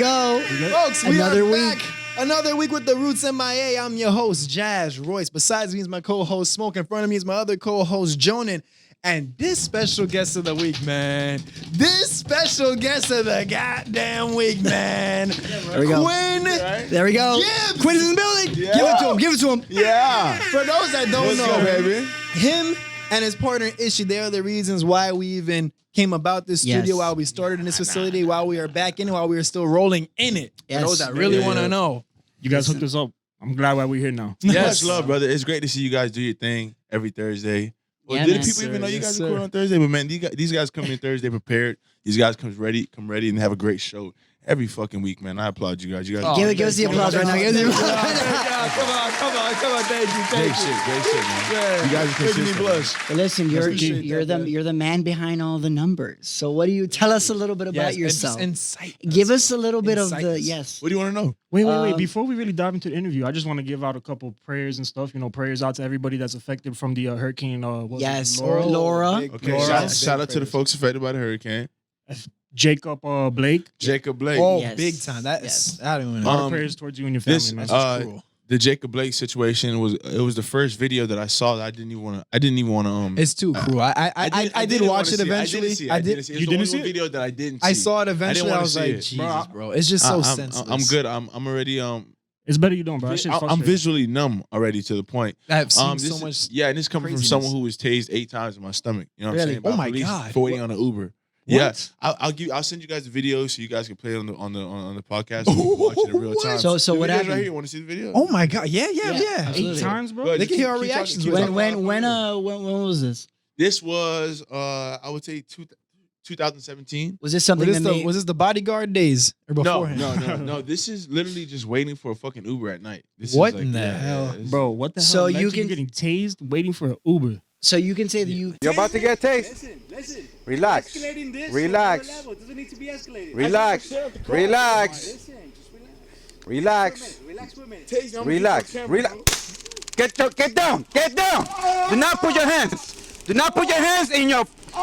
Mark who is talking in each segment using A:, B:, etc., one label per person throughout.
A: go.
B: Folks, we
A: Another
B: are
A: week.
B: back. Another week with the Roots MIA. I'm your host, Jazz Royce. Besides me is my co-host, Smoke. In front of me is my other co-host, Jonan. And this special guest of the week, man. This special guest of the goddamn week, man.
A: There we go.
B: Quin.
A: There we go.
B: Gibbs.
A: Quinn is in the building.
C: Yeah.
A: Give it to him. Give it to him.
C: Yeah.
B: For those that don't
C: What's
B: know,
C: up, baby?
B: him and his partner Ishi, they are the reasons why we even came about this studio,
A: Yes.
B: while we started in this facility, while we are back in it, while we are still rolling in it.
A: Yes.
B: For those that really
C: Yeah,
B: want to
C: yeah.
B: know.
D: You guys hooked us up. I'm glad why we're here now.
C: Much love, brother. It's great to see you guys do your thing every Thursday. Well,
A: Yeah,
C: did
A: man.
C: people even know you
B: Yes,
C: guys
B: sir.
C: record on Thursday? But man, these guys come in Thursday prepared. These guys come ready, and have a great show every fucking week, man. I applaud you guys. You guys
A: Give us the applause right now. Give us the applause.
B: Come on. Thank you.
C: great shit, man. You guys are
B: Making me
C: consistent.
B: blush.
A: But listen,
B: Appreciate
A: you're
B: that, man.
A: the man behind all the numbers. So what do you tell us a little bit about yourself?
B: Insight.
A: Give us a little bit of
B: Insight
A: the
B: us.
A: yes.
C: What do you want to know?
D: Wait. Before we really dive into the interview, I just want to give out a couple prayers and stuff. You know, prayers out to everybody that's affected from the hurricane. What was it,
A: Yes,
D: Laura?
A: Laura.
B: Big
C: Okay,
B: Laura.
C: shout out to the folks affected by the hurricane.
D: Jacob Blake.
C: Jacob Blake.
B: Oh,
A: Yes.
B: big time. That is.
A: Yes.
B: I don't even
D: A lot
B: know.
D: of prayers towards you and your family,
C: This
D: man.
B: Cool.
C: the Jacob Blake situation was the first video that I saw that I didn't even want to
B: It's too cruel. I did watch it eventually.
C: I didn't see it.
D: You didn't see it?
C: Video that I didn't see.
B: I saw it eventually. I
C: wanna
B: was
C: see
B: like,
C: it.
B: Jesus, bro. It's just so senseless.
C: I'm good. I'm already
D: It's better you don't, bro. That shit's
C: I'm
D: frustrating.
C: visually numb already to the point.
B: I've seen
C: This
B: so much.
C: yeah, and it's coming from
B: craziness.
C: someone who was tased 8 times in my stomach. You know what
A: Really?
C: I'm saying?
B: Oh
C: By
B: my
C: police
B: God.
C: For waiting on an Uber.
B: What?
C: Yeah, I'll send you guys the video so you guys can play it on the podcast. So you can watch it in real time.
A: So
C: The
A: what
C: video's
A: happened?
C: right here. Want to see the video?
B: Oh my God. Yeah.
A: absolutely.
D: 8 times, bro.
C: Good.
B: They can hear our
C: Keep talking,
B: reactions
C: keep
B: with
C: talking.
A: When was this?
C: This was I would say 2017.
A: Was this something that made?
B: Was this the bodyguard days or
C: No,
B: beforehand?
C: no. This is literally just waiting for a fucking Uber at night. This
B: What
C: is like,
B: in the
C: yeah,
B: hell?
C: it's-
D: Bro, what the hell?
A: So
D: led
A: you
D: to
A: can-
D: getting tased waiting for an Uber.
A: So you can say that you.
E: You're about to get taste.
F: Listen.
E: Relax.
F: Escalating this
E: Relax.
F: to another level. It doesn't need to be escalated.
E: Relax. Relax.
F: Listen, just relax.
E: Relax.
F: Relax for a minute.
E: Relax. Relax. Get down. Get down. Do not put your hands. Do not put your hands in your. Put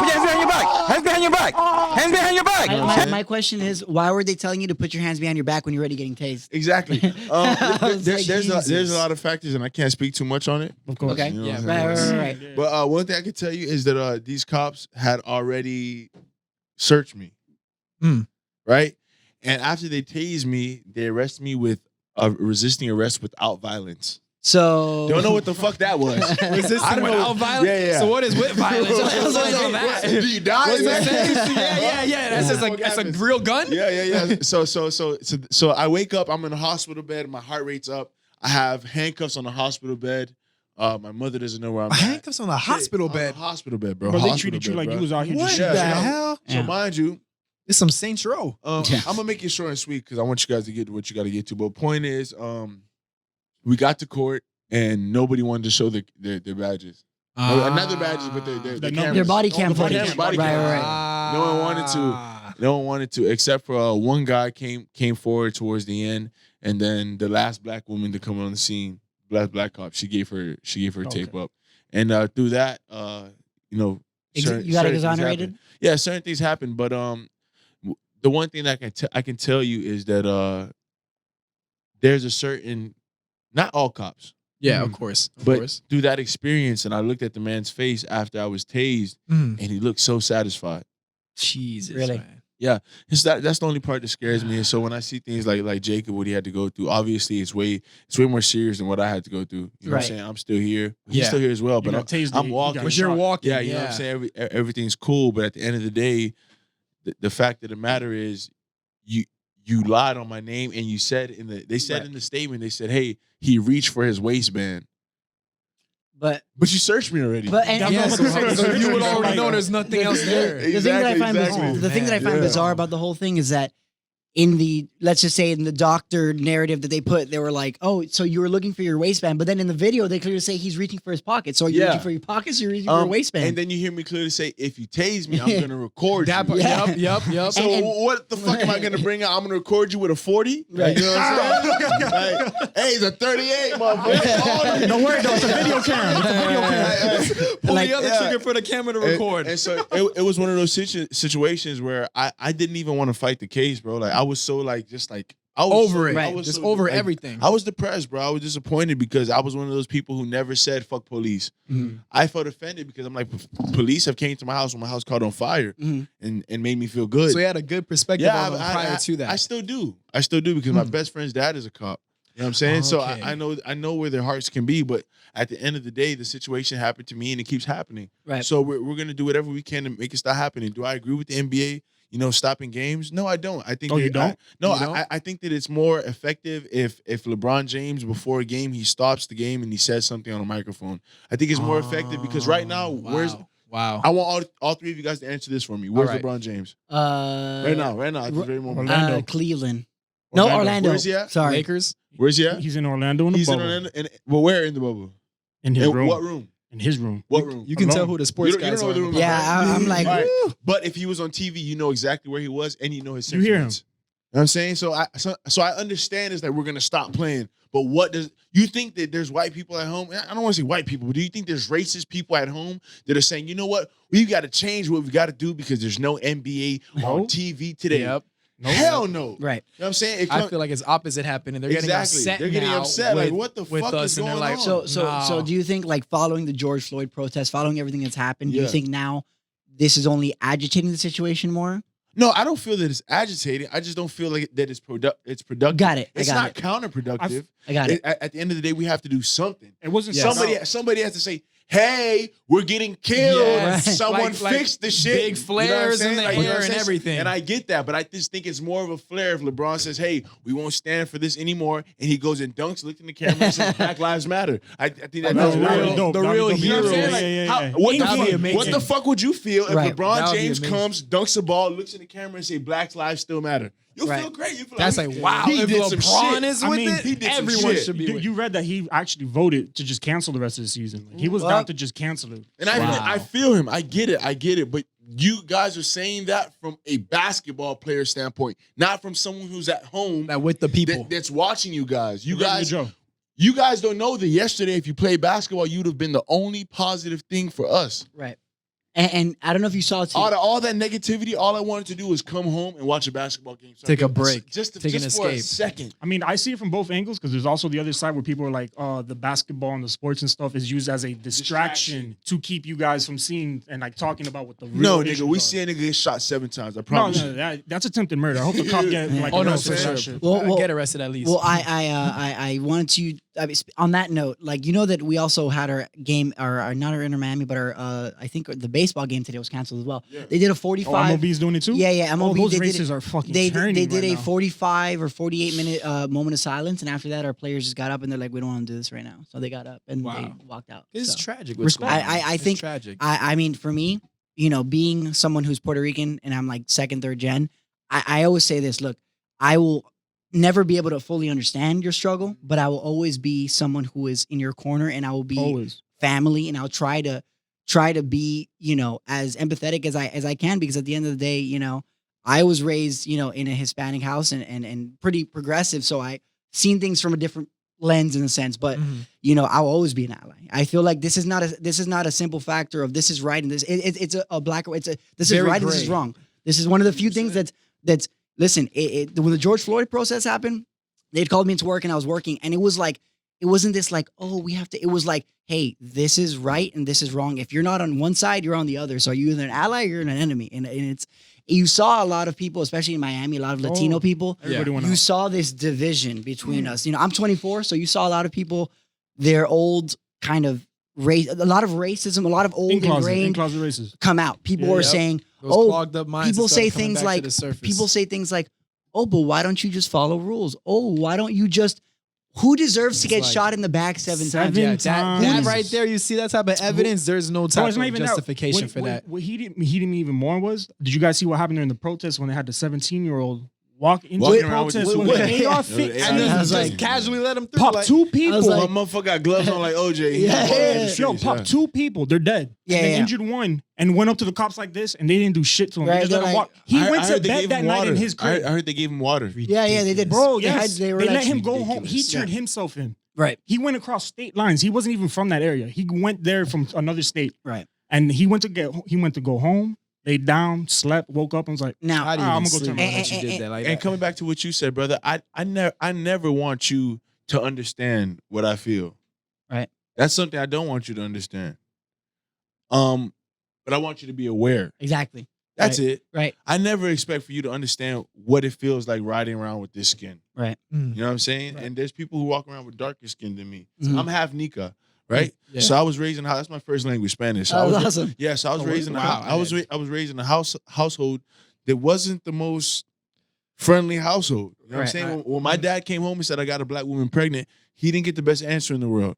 E: your hands behind your back. Hands behind your back. Hands behind your back.
A: My question is, why were they telling you to put your hands behind your back when you're already getting tased?
C: Exactly.
A: was like,
C: There's
A: Jesus.
C: a lot of factors, and I can't speak too much on it.
D: Of course.
A: Okay.
C: You know
B: Yeah,
C: what I'm saying?
A: Right.
C: But one thing I can tell you is that these cops had already searched me.
B: Mm.
C: Right? And after they tased me, they arrested me with resisting arrest without violence.
A: So
C: Don't know what the fuck that was.
B: Resisting
C: I don't know.
B: without violence?
C: Yeah.
B: So what is with violence? What's all that?
C: Do you die?
B: What's
C: man?
B: that? Yeah. That's just like that's a real gun.
C: Yeah. So I wake up. I'm in a hospital bed. My heart rate's up. I have handcuffs on the hospital bed. My mother doesn't know where I'm at.
B: Handcuffs on the hospital
C: On the
B: bed.
C: hospital bed, bro.
D: Bro, they
C: Hospital
D: treated you
C: bed,
D: like
C: bro.
D: you was out here
B: What
D: just
B: the
D: shooting.
B: hell?
C: So
A: Yeah.
C: mind you,
B: It's some Saints Row.
C: I'm gonna make it short and sweet because I want you guys to get to what you got to get to. But point is, we got to court and nobody wanted to show their badges. Not their badges, but their cameras.
A: their body cam
C: Oh, the body
A: footage.
C: cam, body
A: Right,
C: cam.
A: right.
C: No one wanted to. No one wanted to, except for one guy came forward towards the end, and then the last black woman to come on the scene, black cop, she gave her tape up, and through that, you know,
A: You got
C: certain things
A: exonerated?
C: happen. Yeah, certain things happen, but the one thing that I can tell you is that there's a certain, not all cops,
B: Yeah, of course.
C: but through that experience, and I looked at the man's face after I was tased, and he looked so satisfied.
B: Jesus,
A: Really?
B: man.
C: Yeah, that's the only part that scares me. And so when I see things like Jacob, what he had to go through, obviously it's way more serious than what I had to go through. You know what I'm
A: Right.
C: saying? I'm still here. He's
B: Yeah.
C: still here as well, but
D: You got tased,
C: I'm
D: you
C: walking.
D: got
B: But you're
D: shot.
B: walking.
C: Yeah, you know what I'm saying? Everything's cool, but at the end of the day, the fact of the matter is you lied on my name, and you said in the statement, they said, hey, he reached for his waistband.
A: But
C: But you searched me already.
B: Yes, so you would already know there's nothing else there.
A: the thing that I find
C: Exactly.
A: the thing that I find
C: Yeah.
A: bizarre about the whole thing is that in the, let's just say in the doctor narrative that they put, they were like, oh, so you were looking for your waistband. But then in the video, they clearly say he's reaching for his pocket. So are you
C: Yeah.
A: reaching for your pockets or you're reaching for your waistband?
C: And then you hear me clearly say, if you tase me, I'm going to record
B: That
C: you.
B: part,
A: Yeah.
B: Yep.
C: So
A: And-
C: what the fuck am I gonna bring out? I'm gonna record you with a 40?
A: Right.
C: You know what I'm saying? Like, hey, it's a 38, motherfucker.
D: Don't worry, though. It's a video camera. It's a video camera.
B: Pull
A: Like-
B: the other trigger for the camera to record.
C: And so it was one of those situations where I didn't even want to fight the case, bro. Like I was so like just like I was
B: Over it.
C: I
A: Right.
C: was
B: Just
C: so,
B: over
C: like,
B: everything.
C: I was depressed, bro. I was disappointed because I was one of those people who never said fuck police.
A: Mhm.
C: I felt offended because I'm like, police have came to my house when my house caught on fire
A: Mhm.
C: and made me feel good.
B: So he had a good perspective
C: yeah,
B: on them prior to that.
C: I still do. I still do because my best friend's dad is a cop. You know what I'm saying? So
B: Okay.
C: I know where their hearts can be, but at the end of the day, the situation happened to me and it keeps happening.
A: Right.
C: So we're gonna do whatever we can to make it stop happening. Do I agree with the NBA? Stopping games? No, I don't. I think
D: Oh, you
C: that-
D: don't?
C: I think that it's more effective if LeBron James before a game he stops the game and he says something on a microphone. I think it's more effective because right now,
B: Wow.
C: I want all three of you guys to answer this for me. Where's
B: All right.
C: LeBron James?
A: Right
C: Right now, at this very moment.
D: Orlando.
A: Cleveland. No,
D: Orlando.
A: Orlando.
C: Where's he at?
A: Sorry.
B: Lakers.
C: Where's he at?
D: He's in Orlando in the
C: He's in
D: bubble.
C: Orlando. Well, where in the bubble?
D: In his
C: In
D: room.
C: what room?
D: In his room.
C: What room?
B: You can
D: Alone.
B: tell who the sports
C: You don't
B: guys
C: know where the
B: are.
C: room
A: Yeah, I'm like,
C: All right.
A: woo.
C: But if he was on TV, you know exactly where he was, and you know his
D: You hear him.
C: sentiments. You know what I'm saying? So I understand is that we're gonna stop playing. But what does you think that there's white people at home? I don't want to say white people, but do you think there's racist people at home that are saying, you know what, we've got to change what we got to do because there's no NBA
D: No.
C: on TV today?
B: Yep.
D: No.
C: Hell no.
A: Right.
C: You know what I'm saying?
B: I feel like it's opposite happening. They're getting
C: Exactly.
B: upset.
C: They're getting
B: now
C: upset. Like,
B: with-
C: what the
B: with
C: fuck
B: us,
C: is
B: and they're
C: going
B: like,
C: on?
A: So do you think like following the George Floyd protest, following everything that's happened, do
C: Yeah.
A: you think now this is only agitating the situation more?
C: No, I don't feel that it's agitating. I just don't feel like that it's productive.
A: Got it.
C: It's
A: I
C: not
A: got it.
C: counterproductive.
A: I got it.
C: At the end of the day, we have to do something.
D: It wasn't
B: Yes.
C: Somebody has to say, "Hey, we're getting killed.
B: Yes.
C: Someone
B: Like
C: fix the shit."
B: big flares in the
C: You know what
B: air
C: I'm
B: and
C: saying?
B: everything.
C: And I get that, but I just think it's more of a flare if LeBron says, "Hey, we won't stand for this anymore," and he goes and dunks, looks in the camera, and says, "Black Lives Matter." I think that
D: That'd
C: does
D: be
C: real.
D: dope.
B: the
D: That'd be
B: real
D: dope.
C: You know what I'm
B: hero.
C: saying?
D: Yeah,
C: Like,
D: yeah, yeah.
C: What,
B: That'd be
C: the
B: amazing.
C: what the fuck would you feel if
A: Right.
C: LeBron
B: That would be
C: James
B: amazing.
C: comes, dunks the ball, looks in the camera, and say, "Black lives still matter"? You'll
A: Right.
C: feel great. You feel
B: That's like, wow.
C: he
B: If
C: did some
B: LeBron
C: shit.
B: is
D: I
B: with
D: mean,
B: it,
C: he did some
B: everyone
C: shit.
B: should be with
D: You
B: it.
D: read that he actually voted to just cancel the rest of the season. Like, he was
A: Well,
D: down to just cancel it.
C: And I feel him. I get it. But you guys are saying that from a basketball player standpoint, not from someone who's at home
B: That with the people.
C: that's watching you guys. You
D: Regular
C: guys,
D: Joe.
C: you guys don't know that yesterday, if you played basketball, you'd have been the only positive thing for us.
A: Right. And I don't know if you saw it too.
C: All that negativity, all I wanted to do was come home and watch a basketball game. So I
B: Take a
C: could-
B: break.
C: Just
B: Take an
C: for a
B: escape.
C: second.
D: I mean, I see it from both angles because there's also the other side where people are like, the basketball and the sports and stuff is used as a distraction to keep you guys from seeing and like talking about what the real
C: No,
D: issues
C: nigga, we
D: are.
C: see a nigga get shot 7 times. I
D: No,
C: promise
D: no,
C: you.
D: that's attempted murder. I hope the cop get like
B: Oh, no,
D: arrested
B: for
D: for that
B: sure.
D: shit.
A: Well,
B: Get arrested at least.
A: Well, I wanted to. I mean, on that note, like you know that we also had our game, our not our Inter Miami, but our I think the baseball game today was canceled as well.
C: Yeah.
A: They did a
D: Oh,
A: 45.
D: MLB's doing it too?
A: Yeah, yeah. MLB,
D: Oh, those
A: they did
D: races
A: it-
D: are fucking
A: They
D: turning
A: did
D: right
A: a
D: now.
A: 45 or 48 minute moment of silence, and after that, our players just got up and they're like, "We don't want to do this right now," so they got up and they walked out.
B: it's
A: So,
B: tragic. What's
D: Respect.
B: going on.
A: I
B: It's
A: think-
B: tragic.
A: I mean, for me, you know, being someone who's Puerto Rican and I'm like second, third gen, I always say this. Look, I will never be able to fully understand your struggle, but I will always be someone who is in your corner, and I will be
D: Always.
A: family, and I'll try to be, you know, as empathetic as I can, because at the end of the day, you know, I was raised, you know, in a Hispanic house and pretty progressive, so I seen things from a different lens in a sense, but you know, I'll always be an ally. I feel like this is not a simple factor of this is right and this it's a black or this is
B: Very
A: right and this is
B: gray.
A: wrong. This is one of the few things that's listen, when the George Floyd process happened, they'd called me into work and I was working, and it was like, it wasn't this like, oh, we have to, it was like, hey, this is right and this is wrong. If you're not on one side, you're on the other. So you're either an ally or you're an enemy. And it's, you saw a lot of people, especially in Miami, a lot of Latino people.
D: Everybody went
A: You
D: out.
A: saw this division between us. You know, I'm 24, so you saw a lot of people, their old kind of race, a lot of racism, a lot of old
D: In-closet
A: ingrained
D: races.
A: come out. People
D: Yeah,
A: were
D: yep.
A: saying,
B: Those
A: oh,
B: clogged up minds
A: people
B: and
A: say
B: stuff coming
A: things
B: back to
A: like,
B: the surface.
A: people say things like, oh, but why don't you just follow rules? Oh, why don't you just, who deserves to
B: It's
A: get
B: like
A: shot in the back seven times?
B: Yeah,
D: Seven
B: that
D: times.
B: right there, you see that type of evidence. There's no
D: No,
B: type
D: it's not
B: of
D: even
B: justification
D: that.
B: for that.
D: What heated me even more was, did you guys see what happened during the protest when they had the 17-year-old walk into
C: Walking
D: the
C: around with
D: protest
C: the-
D: with
C: with-
D: an
C: with-
D: AR-15?
C: with
B: And
C: AR-15.
B: then
A: I was
B: just
A: like-
B: casually let him through.
D: Pop
B: like,
D: two people.
A: was like-
C: My motherfucker got gloves on like OJ. He
A: Yeah,
C: walking
A: yeah,
C: in the
A: yeah.
D: Yo,
C: streets,
D: pop
C: yeah.
D: two people. They're dead.
A: Yeah,
D: and they
A: yeah.
D: injured one and went up to the cops like this, and they didn't do shit to him.
A: Right,
D: They just let
A: they're
D: him
A: like-
D: walk. He
C: I
D: went to
C: heard they
D: bed
C: gave
D: that
C: him
D: night
C: water.
D: in his crib.
C: I heard they gave him water.
A: Yeah, yeah, they did.
D: Bro,
A: They had-
D: yes.
A: they
D: They,
A: were
D: let
A: like-
D: him go home. He
C: ridiculous.
D: turned himself in.
A: Right,
D: He went across state lines. He wasn't even from that area. He went there from another state.
A: right.
D: And he went to go home. laid down, slept, woke up, and was like,
A: Now,
B: How do you
D: I'm
B: even
D: gonna go turn
B: sleep
D: my
B: unless you
A: and-
B: did that like
C: And
B: that?
C: coming back to what you said, brother, I never want you to understand what I feel.
A: Right.
C: That's something I don't want you to understand. But I want you to be aware.
A: exactly.
C: That's it.
A: Right.
C: I never expect for you to understand what it feels like riding around with this skin.
A: Right.
B: Mm.
C: You know what I'm saying?
A: Right.
C: And there's people who walk around with darker skin than me.
A: Mhm.
C: I'm half Nika, right?
B: Yeah.
C: So I was raised in a house. That's my first language, Spanish. So
A: That
C: I
A: was
C: was
A: awesome.
C: Yeah, so I was
B: Oh,
C: raised in a
B: wow.
C: house. I was raised in a household that wasn't the most friendly household. You know what I'm
A: Right.
C: saying? When my dad came home and said I got a black woman pregnant, he didn't get the best answer in the world.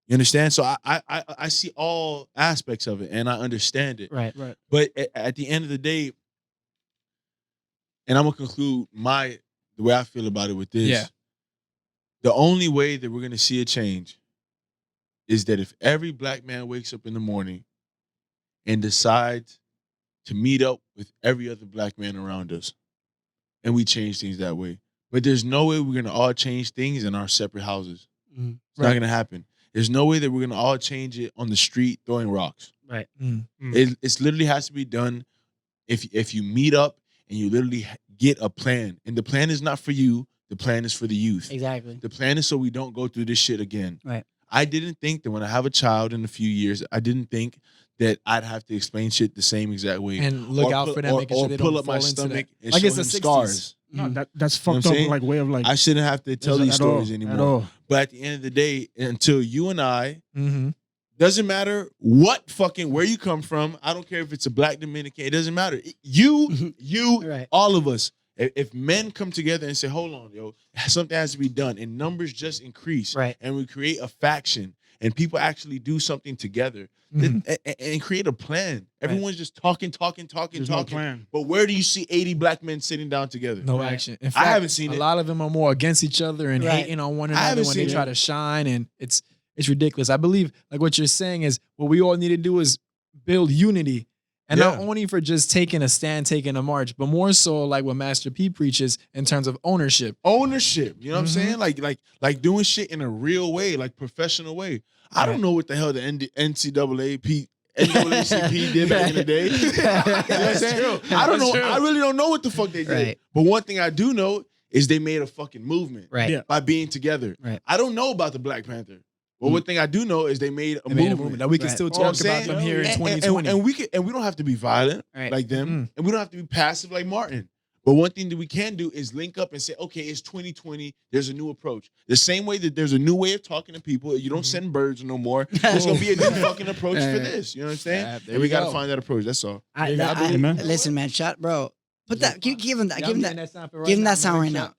C: You understand? So I see all aspects of it and I understand it.
A: Right.
D: right.
C: But at the end of the day, and I'm gonna conclude the way I feel about it with this.
B: Yeah.
C: The only way that we're gonna see a change is that if every black man wakes up in the morning and decides to meet up with every other black man around us, and we change things that way. But there's no way we're gonna all change things in our separate houses.
A: Mhm.
C: It's not gonna happen. There's no way that we're gonna all change it on the street throwing rocks.
A: Right.
C: It's literally has to be done if you meet up and you literally get a plan. And the plan is not for you. The plan is for the youth.
A: Exactly.
C: The plan is so we don't go through this shit again.
A: Right.
C: I didn't think that when I have a child in a few years, I didn't think that I'd have to explain shit the same exact way.
B: And look
C: Or
B: out
C: pull-
B: for them,
C: or-
B: making sure
C: or
B: they
C: pull
B: don't
C: up my
B: fall into
C: stomach
B: that.
C: and
B: Like
C: show
B: it's the
C: him
B: 60s.
C: scars.
D: No,
A: Mhm.
D: that's
C: You know
D: fucked
C: what I'm
D: up.
C: saying?
D: Like way of like
C: I shouldn't have to tell these
D: at all,
C: stories
D: At
C: anymore.
D: all.
C: But at the end of the day, until you and I,
B: Mm-hmm.
C: doesn't matter where you come from. I don't care if it's a black Dominican. It doesn't matter. You,
A: Right.
C: all of us. If men come together and say, hold on, yo, something has to be done, and numbers just increase,
A: Right.
C: and we create a faction, and people actually do something together
B: Mhm.
C: and create a plan. Everyone's just talking.
D: There's no plan.
C: But where do you see 80 black men sitting down together?
B: No
A: Right.
B: action. In fact,
C: haven't seen
B: a
C: it.
B: lot of them are more against each other and
A: Right.
B: hating on one
C: I
B: another
C: haven't
B: when they
C: seen
B: try
C: it.
B: to shine, and it's ridiculous. I believe like what you're saying is what we all need to do is build unity. And not
C: Yeah.
B: only for just taking a stand, taking a march, but more so like what Master P preaches in terms of ownership.
C: Ownership, you know what I'm
B: Mhm.
C: saying? Like doing shit in a real way, like professional way. I don't know what the hell the NAACP did back in the day. You know what I'm saying? I don't know. I really don't know what the fuck they did.
A: Right.
C: But one thing I do know is they made a fucking movement
A: Right.
D: Yeah.
C: by being together.
A: Right.
C: I don't know about the Black Panther. But one thing I do know is they made a
B: They made a
C: movement.
B: movement that we can
A: Right.
B: still
C: You know what I'm
B: talk about
C: saying?
B: them here in
C: And-
B: 2020.
C: and we don't have to be violent
A: Right.
C: like them,
B: Mm.
C: and we don't have to be passive like Martin. But one thing that we can do is link up and say, okay, it's 2020. There's a new approach. The same way that there's a new way of talking to people. You don't send birds no more. There's gonna be a new fucking approach for this. You know what I'm saying?
B: Yeah, there
C: And we
B: you
C: gotta
B: go.
C: find that approach. That's all.
D: man.
A: Listen, man, shut, bro. Put that. Give him that.
B: Yeah,
A: Give him
B: I'm getting
A: that.
B: sound for
A: Give him
B: now,
A: that sound
B: man.
A: right now.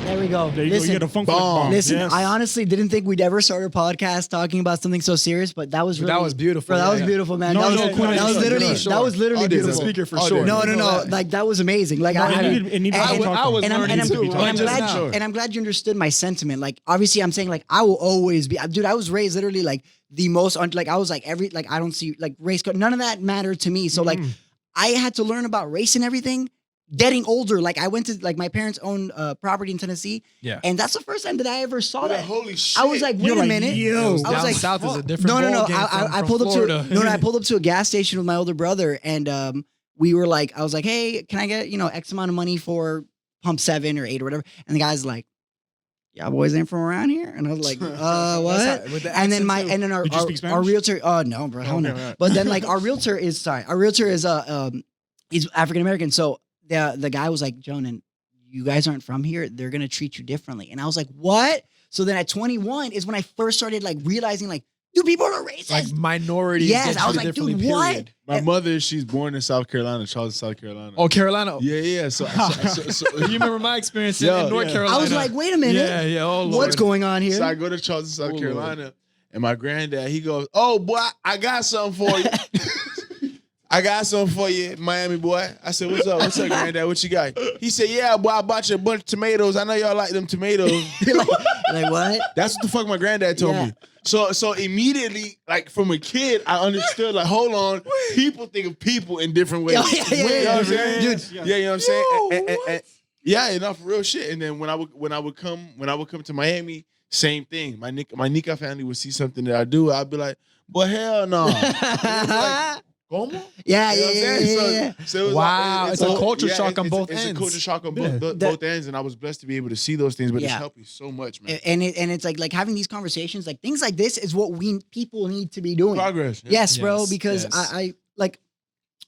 A: There we go.
D: There you go. You
A: Listen,
D: get a funk
C: bomb.
A: listen.
D: Yes.
A: I honestly didn't think we'd ever start a podcast talking about something so serious, but that was
B: But
A: really,
B: that was beautiful.
A: bro. That
B: Yeah,
A: was
B: yeah.
A: beautiful, man.
D: No,
A: that was,
D: no, Quinn,
A: that was
D: for
A: literally
B: sure.
A: that was literally
C: Oh, there's a
A: beautiful.
B: speaker for
C: Oh,
B: sure.
A: No,
C: there.
A: no, no. Like that was amazing. Like
D: No,
A: I
D: it
A: had
D: needed- it needed
A: and-
D: to be
A: and-
D: talked
B: I was
D: about.
A: and
B: learning too.
A: and I'm
B: just
A: glad
B: now.
A: and I'm glad you understood my sentiment. Like obviously I'm saying like I will always be dude, I was raised literally like the most like I was like I don't see like race none of that mattered to me. So like I had to learn about race and everything getting older. Like I went to like my parents own property in Tennessee.
B: Yeah.
A: And that's the first time that I ever saw that.
C: Holy shit.
A: I was like, wait
D: You're
A: a
D: like,
A: minute.
D: yo.
A: I was
B: Down
A: like,
B: south is a
A: fuck.
B: different
A: No.
B: ball game
A: I
B: from
A: pulled up
B: Florida.
A: to I pulled up to a gas station with my older brother, and we were like, I was like, hey, can I get X amount of money for pump 7 or 8 or whatever? And the guy's like, yeah, boys ain't from around here, and I was like, what?
B: That's how- with the
A: And then
B: accent, too.
A: and then
D: Did you speak
A: our
D: Spanish?
A: realtor, oh no, bro, hell no.
D: Okay, right.
A: But then like our realtor is he's African American, so the guy was like, Jonan, you guys aren't from here. They're gonna treat you differently. And I was like, what? So then at 21 is when I first started like realizing like, dude, people are racist.
B: Like minorities.
A: Yes,
B: get
A: I was
B: treated
A: like, dude,
B: differently,
A: what?
B: period.
C: My mother, she's born in South Carolina, Charlotte, South Carolina.
B: Oh, Carolina.
C: Yeah. So
B: You remember my experience
C: Yo,
B: in North
C: yeah.
B: Carolina?
A: I was like, wait a minute.
B: Yeah. Oh, Lord.
A: What's going on here?
C: So I go to Charleston, South
B: Oh,
C: Carolina, and my granddad, he goes, oh, boy, I got something for you. I got something for you, Miami boy. I said, what's up? What's up, granddad? What you got? He said, yeah, boy, I bought you a bunch of tomatoes. I know y'all like them tomatoes.
A: like what?
C: That's what the fuck my granddad told
A: Yeah.
C: me. So immediately, like from a kid, I understood, like, hold on, people think of people in different ways.
A: Yeah.
C: You know what I'm saying?
A: Dude.
C: Yeah, you know what I'm saying? And yeah, enough real shit. And then when I would come to Miami, same thing. My Nika family would see something that I do, I'd be like, boy, hell no.
B: ¿Cómo?
A: Yeah,
C: You know
A: yeah,
C: what I'm
A: yeah,
C: saying?
A: yeah, yeah.
C: So it was
B: Wow, it's a culture shock on both
C: It's a
B: ends.
C: culture shock on
B: Yeah.
C: both ends, and I was blessed to be able to see those things. But it's
A: Yeah.
C: helped me so much, man.
A: And it's like having these conversations, like things like this is what people need to be doing.
C: Progress. Yeah.
A: Yes, bro,
B: Yes,
A: because
B: yes.
A: I like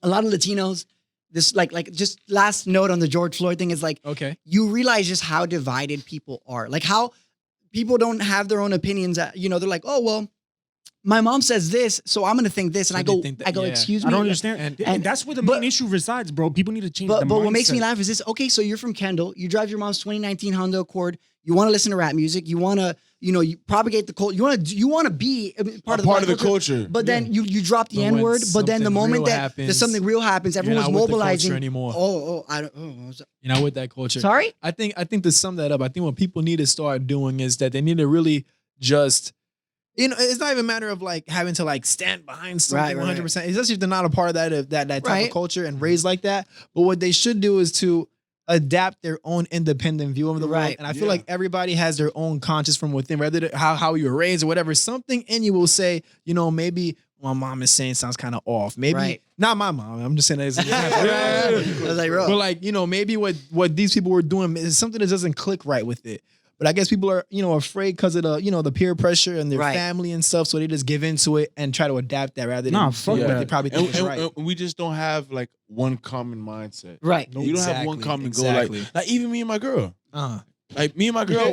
A: a lot of Latinos. This like just last note on the George Floyd thing is like
B: Okay.
A: you realize just how divided people are. Like how people don't have their own opinions. They're like, oh well, my mom says this, so I'm gonna think this, and
B: So
A: I
B: they
A: go,
B: think that-
A: I go,
B: yeah.
A: excuse me.
D: I don't understand.
B: And-
D: And that's where the
A: but-
D: main issue resides, bro. People need to change
A: But
D: the
A: what makes me
D: mindset.
A: laugh is this. Okay, so you're from Kendall. You drive your mom's 2019 Honda Accord. You want to listen to rap music. You want to, you propagate the culture. You want to be part
C: Part
A: of
C: of the culture.
A: But then you drop the
B: But when
A: N word. But then the
B: something
A: moment
B: real
A: that
B: happens,
A: there's something real happens,
B: you're
A: everyone's
B: not with the culture
A: mobilizing
B: anymore.
A: I don't. Oh,
B: You're not with that culture.
A: sorry.
B: I think to sum that up, I think what people need to start doing is that they need to really just, it's not even a matter of like having to like stand behind something
A: Right, right,
B: 100%. Especially if they're not a part of that type
A: Right.
B: of culture and raised like that. But what they should do is to adapt their own independent view of the world.
A: Right.
B: And I feel
C: Yeah.
B: like everybody has their own conscience from within, whether how you were raised or whatever. Something in you will say, maybe my mom is saying sounds kind of off. Maybe
A: Right.
B: not my mom. I'm just saying that as an
A: I
B: example.
A: was like, bro.
B: But like, maybe what these people were doing is something that doesn't click right with it. But I guess people are, afraid because of the peer pressure and their
A: Right.
B: family and stuff. So they just give into it and try to adapt that rather than
D: Nah, fuck
B: do what
D: that.
B: they probably think is right.
C: And we just don't have like one common mindset.
A: Right.
C: You don't have one common goal.
B: exactly.
C: Like even me and my girl.
B: Uh-huh.
C: Like me and my girl.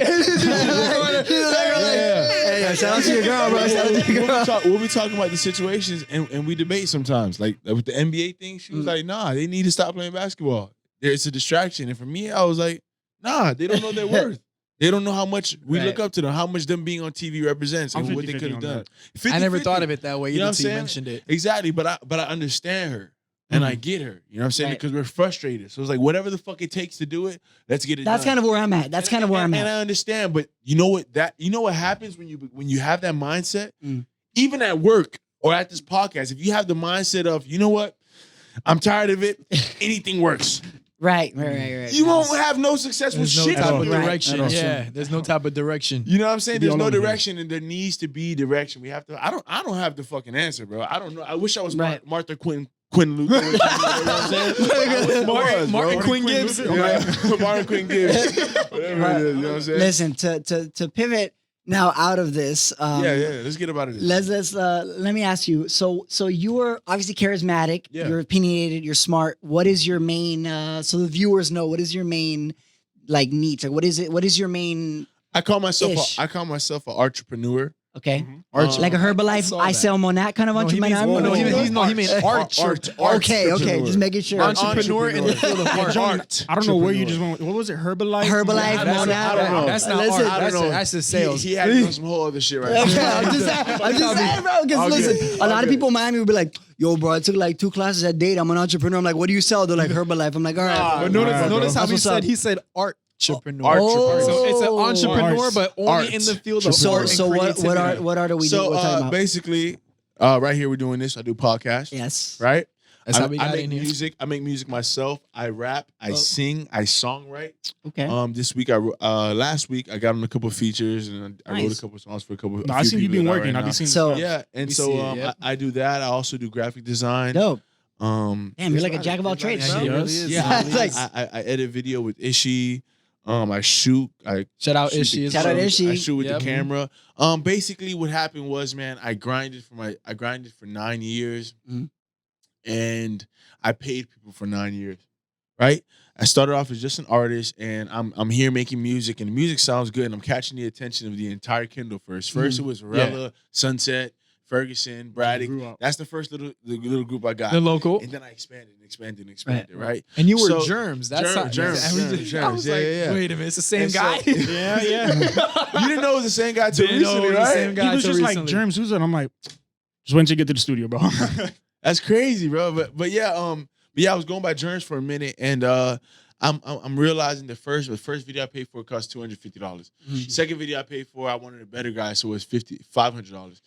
A: Hey, shout out to your girl, bro. Shout out to your girl.
C: We'll be talking about the situations and we debate sometimes. Like with the NBA thing, she was like, nah, they need to stop playing basketball. It's a distraction. And for me, I was like, nah, they don't know their worth. They don't know how much we look up to them, how much them being on TV represents and
D: I'm
C: what they
D: 50-50
C: could have
D: on
C: done.
D: that.
B: I never
C: 50-50.
B: thought of it that way
C: You know
B: either
C: what I'm
B: until you
C: saying?
B: mentioned it.
C: Exactly, but I understand her. And I get her. You know what I'm saying?
A: Right.
C: Because we're frustrated. So it's like whatever the fuck it takes to do it, let's get it
A: That's
C: done.
A: kind of where I'm at. That's kind of where I'm
C: And
A: at.
C: I understand, but you know what happens when you have that mindset,
A: Mm.
C: even at work or at this podcast, if you have the mindset of, you know what, I'm tired of it, anything works.
A: Right.
C: You won't have no successful
B: There's no
C: shit
B: type
C: out
B: of
C: of it.
B: direction.
D: Right.
B: Yeah, there's no type of direction.
C: You know what I'm saying?
D: Be
C: There's
D: all
C: no
D: over the place.
C: direction, and there needs to be direction. We have to. I don't have the fucking answer, bro. I don't know. I wish I was
A: Right.
C: Martha Quinn Luke. You know what I'm saying?
B: Martin Quin Gibbs.
C: Yeah, Martin Quinn Gibbs. Whatever it is, you know what I'm saying?
A: Listen, to pivot now out of this.
C: Yeah. Let's get about it.
A: Let me ask you. So you are obviously charismatic.
C: Yeah.
A: You're opinionated. You're smart. What is your main? So the viewers know, what is your main like niche? Like what is it? What is your main?
C: I call myself
A: Ish.
C: an entrepreneur.
A: Okay,
B: Arch-
A: like a Herbalife.
B: saw
A: I
B: that.
A: sell Monat kind of
B: No, he
A: entrepreneur.
B: means, he means art.
A: Okay, just making sure.
B: Entrepreneur in the field of art.
C: Art.
D: I don't know where you just went. What was it? Herbalife?
A: Herbalife,
C: I don't know.
B: That's not
A: Listen,
B: art.
C: I don't know.
B: That's the sales.
C: He had some whole other shit right
A: Okay,
C: now.
A: I'm just saying, bro. Because
C: All good.
A: listen, a lot of people in Miami will be like, "Yo, bro, I took like 2 classes at date. I'm an entrepreneur." I'm like, "What do you sell?" They're like, "Herbalife." I'm like, "All right."
B: But
A: bro."
B: notice,
D: Alright,
B: notice
D: bro.
B: how
A: That's
B: he
A: what's up.
B: said entrepreneur.
C: Entrepreneur.
B: So it's an
A: Oh.
B: entrepreneur,
D: Arts.
B: but only in the field of
A: So
B: art.
A: so
B: and
A: what
B: creativity.
A: what art are we doing?
C: So
A: What talking about?
C: basically, right here we're doing this. I do podcasts.
A: Yes.
C: Right.
B: That's how we
C: I
B: got
C: make
B: in here.
C: music. I make music myself. I rap. I sing. I songwrite.
A: Okay.
C: This week last week I got on a couple of features and I wrote
A: Nice.
C: a couple of songs for a couple.
D: No,
C: a
D: I
C: few
D: seen you
C: people
D: been
C: that are
D: working.
C: right
D: I've been
C: now.
D: seeing.
A: So-
C: Yeah, and
B: We
C: so
B: see it, yep.
C: I do that. I also do graphic design.
A: Dope.
C: Damn,
A: Damn, you're like a jack of all trades, bro.
B: he really is.
C: Yeah,
A: It's like-
C: I edit video with Ishi. I shoot. I
B: Shout out
C: shoot
B: Ishi.
C: the
B: as
A: Shout out
B: well.
A: Ishi.
C: I shoot with
B: Yep.
C: the camera. Basically, what happened was, man, I grinded for 9 years,
A: Mhm.
C: and I paid people for 9 years. Right? I started off as just an artist, and I'm here making music, and the music sounds good, and I'm catching the attention of the entire Kindle first. First, it was Rella, Sunset, Ferguson, Braddock.
D: Grew up.
C: That's the first little group I got.
B: The local.
C: And then I expanded, right?
B: And you were
C: So-
B: Germs. That's
C: Germs,
B: how,
C: Germs,
B: I was
C: yeah,
B: like,
C: yeah.
B: wait a minute, it's the same
C: And so-
B: guy.
D: Yeah.
C: You didn't know it was the same guy till
B: Didn't know it
C: recently,
B: was the
C: right?
B: same guy.
D: He was
B: till
D: just like
B: recently.
D: Germs. Who's that? I'm like, just went to get to the studio, bro.
C: That's crazy, bro. But yeah, I was going by Germs for a minute, and I'm realizing the first video I paid for cost $250. Second video I paid for, I wanted a better guy, so it was $500.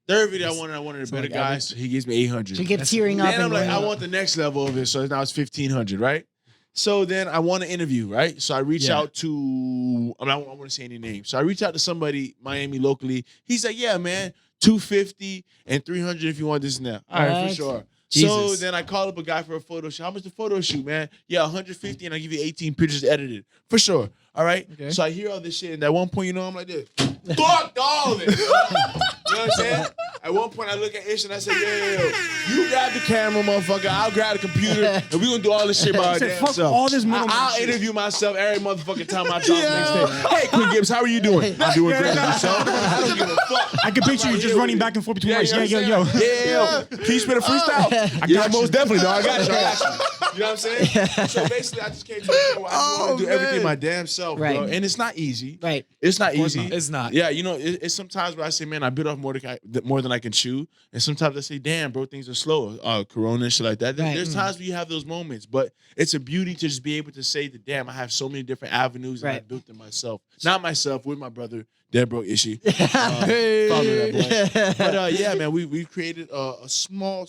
C: Third video I wanted a better
B: like
C: guy,
B: average.
C: so he gives me $800.
A: So you get tearing up.
C: Then I'm
A: and
C: like,
A: going
C: I
A: up.
C: want the next level of it, so now it's $1,500, right? So then I want to interview, right? So I reach
B: Yeah.
C: out to, I don't want to say any names. So I reach out to somebody, Miami locally. He's like, yeah, man, $250 and $300 if you want this and that. All right, for
A: What?
C: sure. So
A: Jesus.
C: then I call up a guy for a photo shoot. How much the photo shoot, man? Yeah, 150, and I give you 18 pictures edited for sure. All right.
B: Okay.
C: So I hear all this shit, and at one point, you know, I'm like this. Fuck all of it. You know what I'm saying? At one point, I look at Ish and I say, yo, you grab the camera, motherfucker. I'll grab the computer, and we gonna do all this shit by our
D: said,
C: damn
D: fuck
C: self.
D: all this middleman
C: I'll
D: shit.
C: interview myself every motherfucking time I drop the next day. Hey, Quin Gibbs, how are you doing? I'm doing great. Yourself? I don't give a fuck.
D: I can picture you just running back and forth between mics. Yo.
C: Yeah. Can you spit a freestyle? Yeah, most definitely, dog. I got you. I got you. You know what I'm saying? So basically, I just came to the point where I just want to do everything my damn self,
A: Right.
C: bro. And it's not easy.
A: Right.
C: It's not easy.
B: It's not.
C: Yeah, you know, it's sometimes where I say, man, I bit off more than I can chew. And sometimes I say, damn, bro, things are slow. Corona and shit like that.
A: Right.
C: There's times where you have those moments, but it's a beauty to just be able to say that, damn, I have so many different avenues and I
A: Right.
C: built them myself. Not myself, with my brother, Dead Bro Ishi.
B: Hey.
C: Follow that boy. But yeah, man, we created a small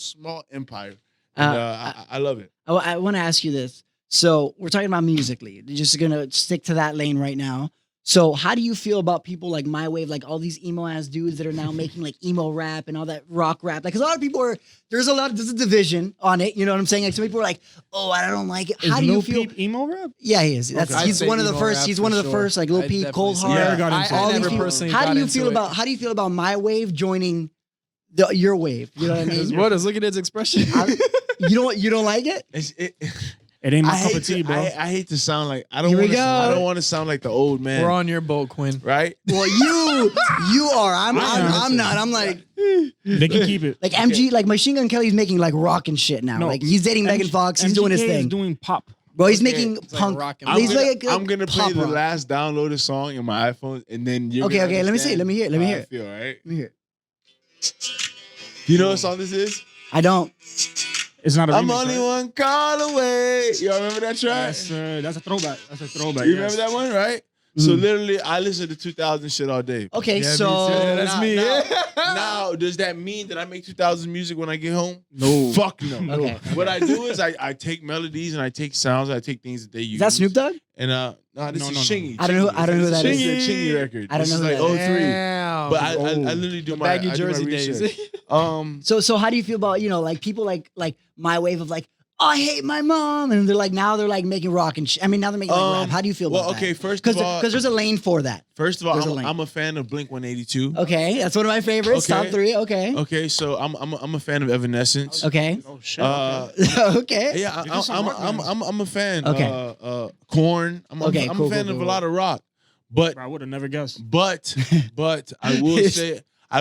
C: empire. And I love it.
A: I want to ask you this. So we're talking about musically. You're just gonna stick to that lane right now. So how do you feel about people like My Wave, like all these emo ass dudes that are now making like emo rap and all that rock rap? Like, cause a lot of people are there's a division on it. You know what I'm saying? Like some people are like, oh, I don't like it. How do you feel?
D: Peep emo rap?
A: Yeah, he is. That's
B: I'd
A: he's
B: say
A: one of the
B: emo
A: first.
B: rap
A: He's
B: for
A: one of the
B: sure.
A: first. Like Lil
B: I'd
A: Peep,
B: definitely
A: Cold
B: say
A: Heart.
D: that. Yeah, I got into
A: all
B: I
A: these
B: never
A: people.
B: personally
A: How
B: got
A: do you
B: into
A: feel
B: it.
A: about? How do you feel about My Wave joining your wave? You know what I mean?
B: What is? Look at his expression.
A: You don't like it?
D: It ain't my
C: I
D: cup
C: hate
D: of tea,
C: to,
D: bro.
C: I hate to sound like I don't
A: Here we
C: want to.
A: go.
C: I don't want to sound like the old man.
B: We're on your boat, Quinn.
C: right?
A: Well, you are. I'm not. I'm like
D: They can keep it.
A: like MG. Like Machine Gun Kelly's making like rock and shit now.
D: No,
A: Like he's dating Megan Fox. He's doing his
D: MGK is
A: thing.
D: doing pop.
A: Bro, he's
C: Okay,
A: making
B: it's like
A: punk.
B: rock and
A: He's
B: roll.
A: like a
C: I'm gonna play
A: pop
C: the
A: rock.
C: last downloaded song in my iPhone, and then you're
A: Okay,
C: gonna
A: okay, let me see,
C: understand
A: let me hear it, let me
C: how
A: hear
C: I
A: it.
C: feel, right?
A: Let me hear it.
C: You know what song this is?
A: I don't.
D: It's not a
C: I'm
D: remix,
C: only
D: right?
C: one call away. Y'all remember that track?
D: That's a throwback. That's a throwback.
C: You
D: yes.
C: remember that one, right? So literally, I listen to 2000 shit all day.
A: Okay,
B: Yeah, me
A: so
B: too. Yeah, that's me.
C: Now, does that mean that I make 2000 music when I get home?
D: No.
C: Fuck no.
A: Okay.
C: What I do is I take melodies and I take sounds, I take things that they use.
A: is that Snoop Dogg?
C: And no, this
D: No,
C: is
D: no, no.
C: Chingy.
A: I don't know- I don't know who that
C: This
A: is.
C: a Chingy record.
A: I don't
C: This
A: know
C: is
A: who
C: like
A: that
C: 03.
B: Damn.
C: But I literally do my
B: baggy
C: I do my
B: Jersey
C: research.
B: days.
A: So how do you feel about like people like My Wave of like, oh, I hate my mom, and they're like now they're like making rock and I mean now they're making like rap. How do you feel about that?
C: okay, first of all,
A: because there's a lane for that.
C: there's a
A: lane.
C: I'm a fan of Blink 182.
A: Okay, that's one of my favorites.
C: Okay.
A: Top 3. Okay.
C: Okay, so I'm a fan of Evanescence.
A: Okay.
D: Oh shit.
A: Okay.
C: Yeah,
D: They do some rock
C: I'm a fan.
A: Okay.
C: Korn. I'm
A: Okay,
C: a
A: cool,
C: fan
A: cool,
C: of
A: cool.
C: a lot of rock, but
D: I would have never guessed.
C: but I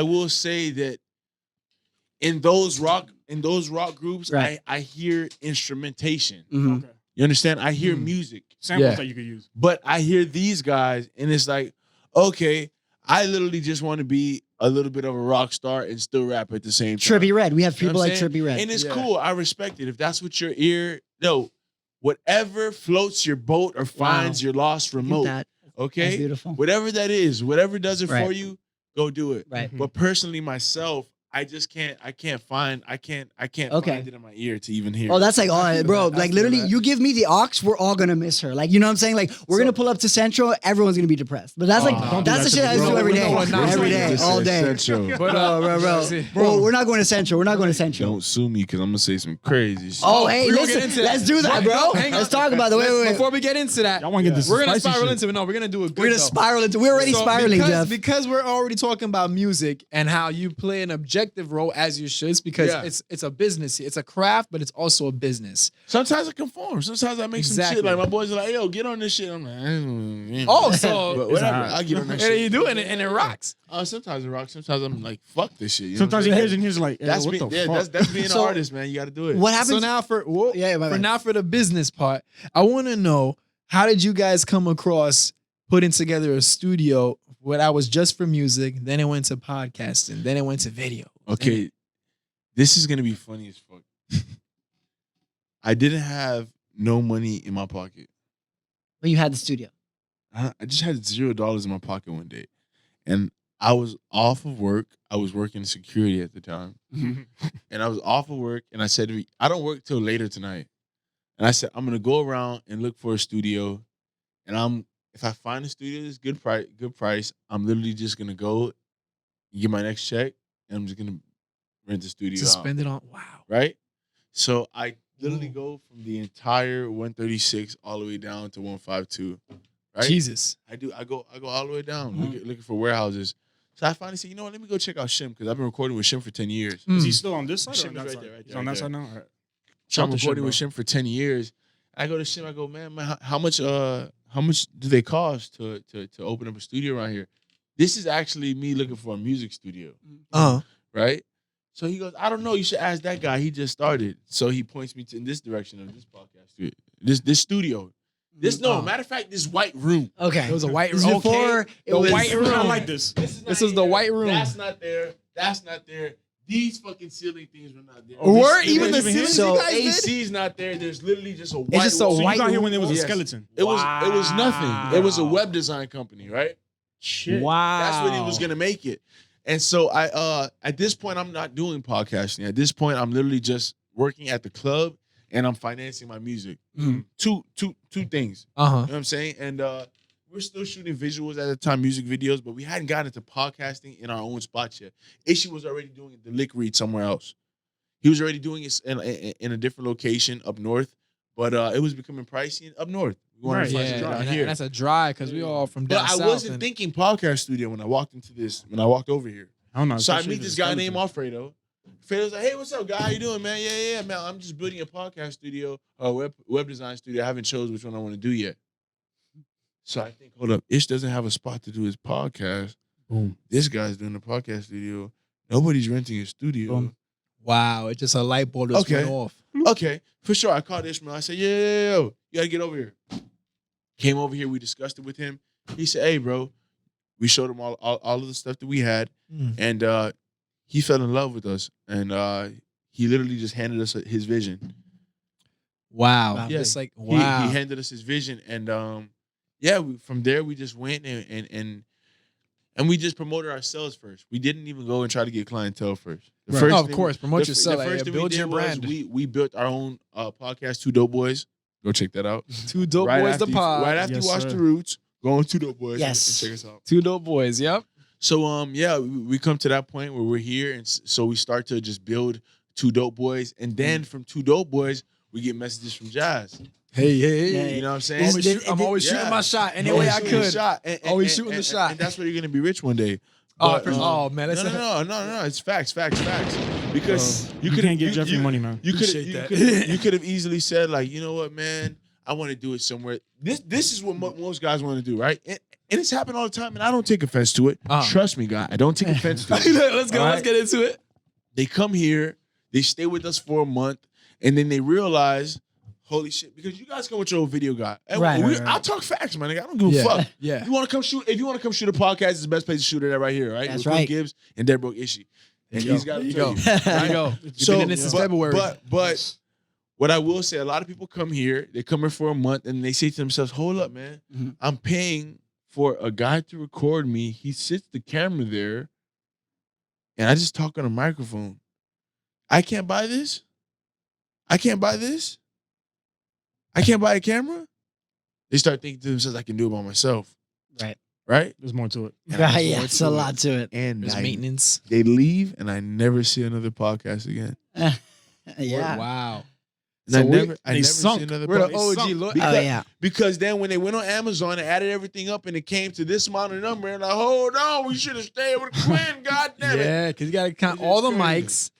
C: will say that in those rock groups,
A: Right.
C: I hear instrumentation.
A: Mhm.
D: Okay.
C: You understand? I hear music,
D: Samples
B: Yeah.
D: that you could use.
C: but I hear these guys, and it's like, okay, I literally just want to be a little bit of a rock star and still rap at the same time.
A: Trippy Red. We have
C: You know
A: people
C: what
A: like
C: I'm saying?
A: Trippy Red.
C: And it's
B: Yeah.
C: cool. I respect it. If that's what your ear, whatever floats your boat or finds your lost
A: Look at
C: remote.
A: that. That's
C: Okay?
A: beautiful.
C: Whatever that is, whatever does it
A: Right.
C: for you, go do it.
A: Right.
C: But personally, myself, I just can't find
A: Okay.
C: find it in my ear to even hear.
A: Oh,
C: it.
A: that's like,
B: feel
A: bro,
B: that. I
A: like
B: feel
A: literally,
B: that.
A: you give me the aux, we're all gonna miss her. Like, you know what I'm saying? Like, we're gonna pull up to Central, everyone's gonna be depressed. But that's like,
D: don't do
A: that's the
D: that
A: shit
D: to
A: I
D: me,
A: do
D: bro.
A: every
B: No,
A: day,
B: no, no,
A: every
B: no,
A: day,
B: no,
A: all day.
C: Essential.
B: But,
A: Bro, we're not going to Central. We're not going to Central.
C: Don't sue me because I'm gonna say some crazy shit.
A: Oh, hey,
B: we're gonna get
A: listen,
B: into that.
A: let's do that, bro.
B: Hang on.
A: Let's talk about it. Wait.
B: Before we get into that,
D: Y'all want to get this
B: we're gonna
D: spicy
B: spiral
D: shit.
B: into it. No, we're gonna do a good.
A: We're gonna
B: though.
A: spiral into. We're already
B: So
A: spiraling, Jeff.
B: because we're already talking about music and how you play an objective role as you should. It's because
C: Yeah.
B: it's a business. It's a craft, but it's also a business.
C: Sometimes I conform. Sometimes I make some
B: Exactly.
C: shit. Like my boys are like, "Yo, get on this shit." I'm like,
B: Oh, so
C: but whatever.
D: alright.
C: I get on that
B: and
C: shit.
B: you do it and it rocks.
C: Sometimes it rocks. Sometimes I'm like, "Fuck this shit." You know
D: Sometimes he
C: what I'm
D: hears
C: saying?
D: and he's like,
C: That's
D: what
C: me.
D: the
C: Yeah,
D: fuck?
C: that's being
A: So,
C: an artist, man. You got to do it.
A: What happens?
B: So now for
A: my bad.
B: for the business part, I want to know, how did you guys come across putting together a studio? What I was just for music, then it went to podcasting, then it went to video.
C: Okay, this is gonna be funny as fuck. I didn't have no money in my pocket.
A: But you had the studio.
C: I just had $0 in my pocket one day, and I was off of work. I was working security at the time, and I was off of work. And I said to me, "I don't work till later tonight." And I said, "I'm gonna go around and look for a studio, and if I find a studio that's good price, I'm literally just gonna go get my next check, and I'm just gonna rent the studio
B: To
C: out."
B: spend it on wow.
C: Right? So I literally go from the entire 136 all the way down to 152. Right?
B: Jesus.
C: I go all the way down looking for warehouses. So I finally said, you know what? Let me go check out Shim because I've been recording with Shim for 10 years.
D: Is he still on this side or
C: Shim
D: on
C: is
D: that
C: right
D: side?
C: there, right
D: He's
C: there,
D: on
C: right
D: that
C: there.
D: side now? All right.
C: So I'm
D: Shout out to
C: recording
D: Shim,
C: with
D: bro.
C: Shim for 10 years. I go to Shim. I go, man, how much do they cost to open up a studio around here? This is actually me looking for a music studio, right? So he goes, I don't know. You should ask that guy. He just started. So he points me in this direction of this podcast studio, this studio. Matter of fact, this white room.
A: Okay.
B: It was a white
A: This
B: room.
A: is before
B: Okay.
A: it
B: The
A: was
B: white room.
D: I like this.
B: This is the white room.
C: That's not there. That's not there. These fucking ceiling things were not there.
B: Were
C: This-
B: even the
D: even here?
B: ceilings
A: So
B: you guys did?
C: AC's not there. There's literally just a white.
A: It's just a
C: wall.
D: So you
A: white
D: got here
A: room
D: when there was a
C: Yes.
D: skeleton.
C: It was nothing. It was a web design company, right?
D: Shit.
B: Wow.
C: That's what he was gonna make it. And so I at this point I'm not doing podcasting. At this point I'm literally just working at the club and I'm financing my music. Two things. You know what I'm saying? And we're still shooting visuals at the time, music videos, but we hadn't gotten into podcasting in our own spot yet. Ishi was already doing the lick read somewhere else. He was already doing it in a different location up north, but it was becoming pricey up north. We wanted to
D: Right,
C: find
B: Yeah,
C: something down
B: and
C: here.
B: that's a dry because we all from down
C: But I
B: south.
C: wasn't
B: and-
C: thinking podcast studio when I walked over here.
D: I don't know.
C: So I
D: especially
C: meet
D: the
C: this guy named
D: skeleton.
C: Alfredo. Alfredo's like, hey, what's up, guy? How you doing, man? Yeah, man. I'm just building a podcast studio, a web design studio. I haven't chose which one I want to do yet. So I think, hold up, Ish doesn't have a spot to do his podcast.
D: Boom.
C: This guy's doing a podcast studio. Nobody's renting a studio.
A: Boom.
B: Wow, it's just a light bulb just
C: Okay.
B: went off.
C: Okay, for sure. I called Ishmael. I said, yo, you gotta get over here. Came over here. We discussed it with him. He said, hey, bro. We showed him all of the stuff that we had, and he fell in love with us. And he literally just handed us his vision.
B: Wow.
A: Wow.
B: Yeah, it's like,
C: He
B: wow.
C: handed us his vision, and from there we just went and we just promoted ourselves first. We didn't even go and try to get clientele first. The
B: Right.
C: first
B: Oh, of
C: thing-
B: course, promote
C: the
B: yourself.
C: first
B: Yeah,
C: thing we
B: build
C: did
B: your
C: was
B: brand.
C: We built our own podcast, Two Dope Boys. Go check that out.
B: Two dope boys the pod.
C: Right after
D: Yes,
C: you watch
D: sir.
C: The Roots, go on Two Dope Boys.
A: Yes.
C: and check us out.
B: Two dope boys. Yep.
C: So we come to that point where we're here, and so we start to just build Two Dope Boys, and then from Two Dope Boys we get messages from Jazz.
B: Hey.
A: Yeah,
C: You know what I'm saying?
A: This-
B: Always
A: this-
B: I'm always
C: yeah.
B: shooting my shot any way I
C: Always shooting the
B: could.
C: shot.
B: Always shooting the shot.
C: And that's where you're gonna be rich one day.
B: Oh,
C: But,
B: oh, man, that's
C: no. It's facts. Because
D: You
C: could
D: can't get Jeffrey money, man.
C: You could
B: Appreciate that.
C: you could have easily said like, you know what, man, I want to do it somewhere. This is what most guys want to do, right? And it's happened all the time, and I don't take offense to it. Trust me, guy, I don't take offense to it.
B: Let's go.
C: All
B: Let's
C: right?
B: get into it.
C: They come here, they stay with us for a month, and then they realize, holy shit, because you guys come with your old video guy. And
A: Right.
C: I'll talk facts, man. I don't give a
B: Yeah.
C: fuck.
B: Yeah.
C: If you want to come shoot a podcast, it's the best place to shoot it at right here, right?
A: That's
C: With Quin
A: right.
C: Gibbs and Deborah Ishii. And these guys
B: There you
C: will
B: go.
C: tell
B: There you go. You've been in this since February.
C: But what I will say, a lot of people come here, they come here for a month, and they say to themselves, hold up, man,
A: Mhm.
C: I'm paying for a guy to record me. He sits the camera there, and I just talk on a microphone. I can't buy this? I can't buy this? I can't buy a camera? They start thinking to themselves, I can do it by myself.
A: Right.
C: Right?
D: There's more to it.
A: Right. Yeah, it's a lot to it.
C: And
B: There's maintenance.
C: they leave, and I never see another podcast again.
A: Yeah.
B: Wow.
C: And
B: So
C: I
B: we-
C: never
D: they
C: see
D: sunk.
C: another
B: We're the
C: podcast.
B: OG. Look.
A: Oh yeah.
C: Because then when they went on Amazon and added everything up and it came to this amount of number, and like, hold on, we should have stayed with Quinn, God damn it.
B: Yeah, because you got to count
C: This
B: all
C: is
B: the
C: crazy.
B: mics,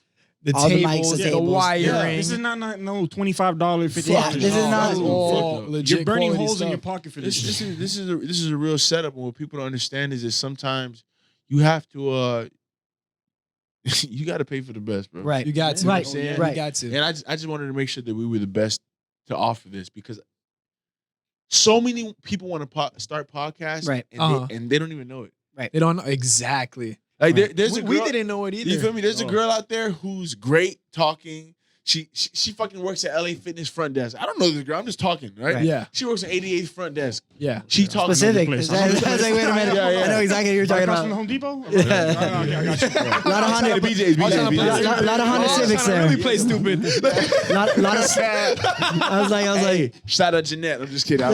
B: the
A: All the
B: tables,
A: mics, the
B: the
A: tables.
B: wiring.
C: Yeah,
D: This is not no $25, $50.
A: Yeah, this is not-
B: That's all
C: Fuck
B: legit.
D: You're burning
B: quality
D: holes in your
B: stuff.
D: pocket for this. shit.
C: This is a real setup, and what people don't understand is that sometimes you have to you got to pay for the best, bro.
A: Right.
B: You got to.
A: Right.
B: You
A: Right.
B: got to.
C: And I just wanted to make sure that we were the best to offer this because so many people want to start podcasts,
A: Right.
C: And, and they don't even know it.
B: They don't know exactly.
C: Like
A: Right.
C: there's a
B: We
C: girl,
B: didn't know it either.
C: You feel me? There's a
D: Oh.
C: girl out there who's great talking. She fucking works at LA Fitness front desk. I don't know this girl. I'm just talking, right?
A: Right.
B: Yeah.
C: She works at 88 front desk.
B: Yeah.
C: She talking
A: Specific.
D: place.
A: I was like, wait a minute.
C: Yeah, yeah.
A: I know exactly what you're talking
D: Across from the
A: about.
D: Home Depot?
A: Yeah.
D: Okay, I got you.
A: A lot of Honda.
C: BJ's,
A: Lot of Honda Civics there.
B: Really play stupid.
A: Lot of. I was like.
C: Hey, shout out Jeanette. I'm just kidding.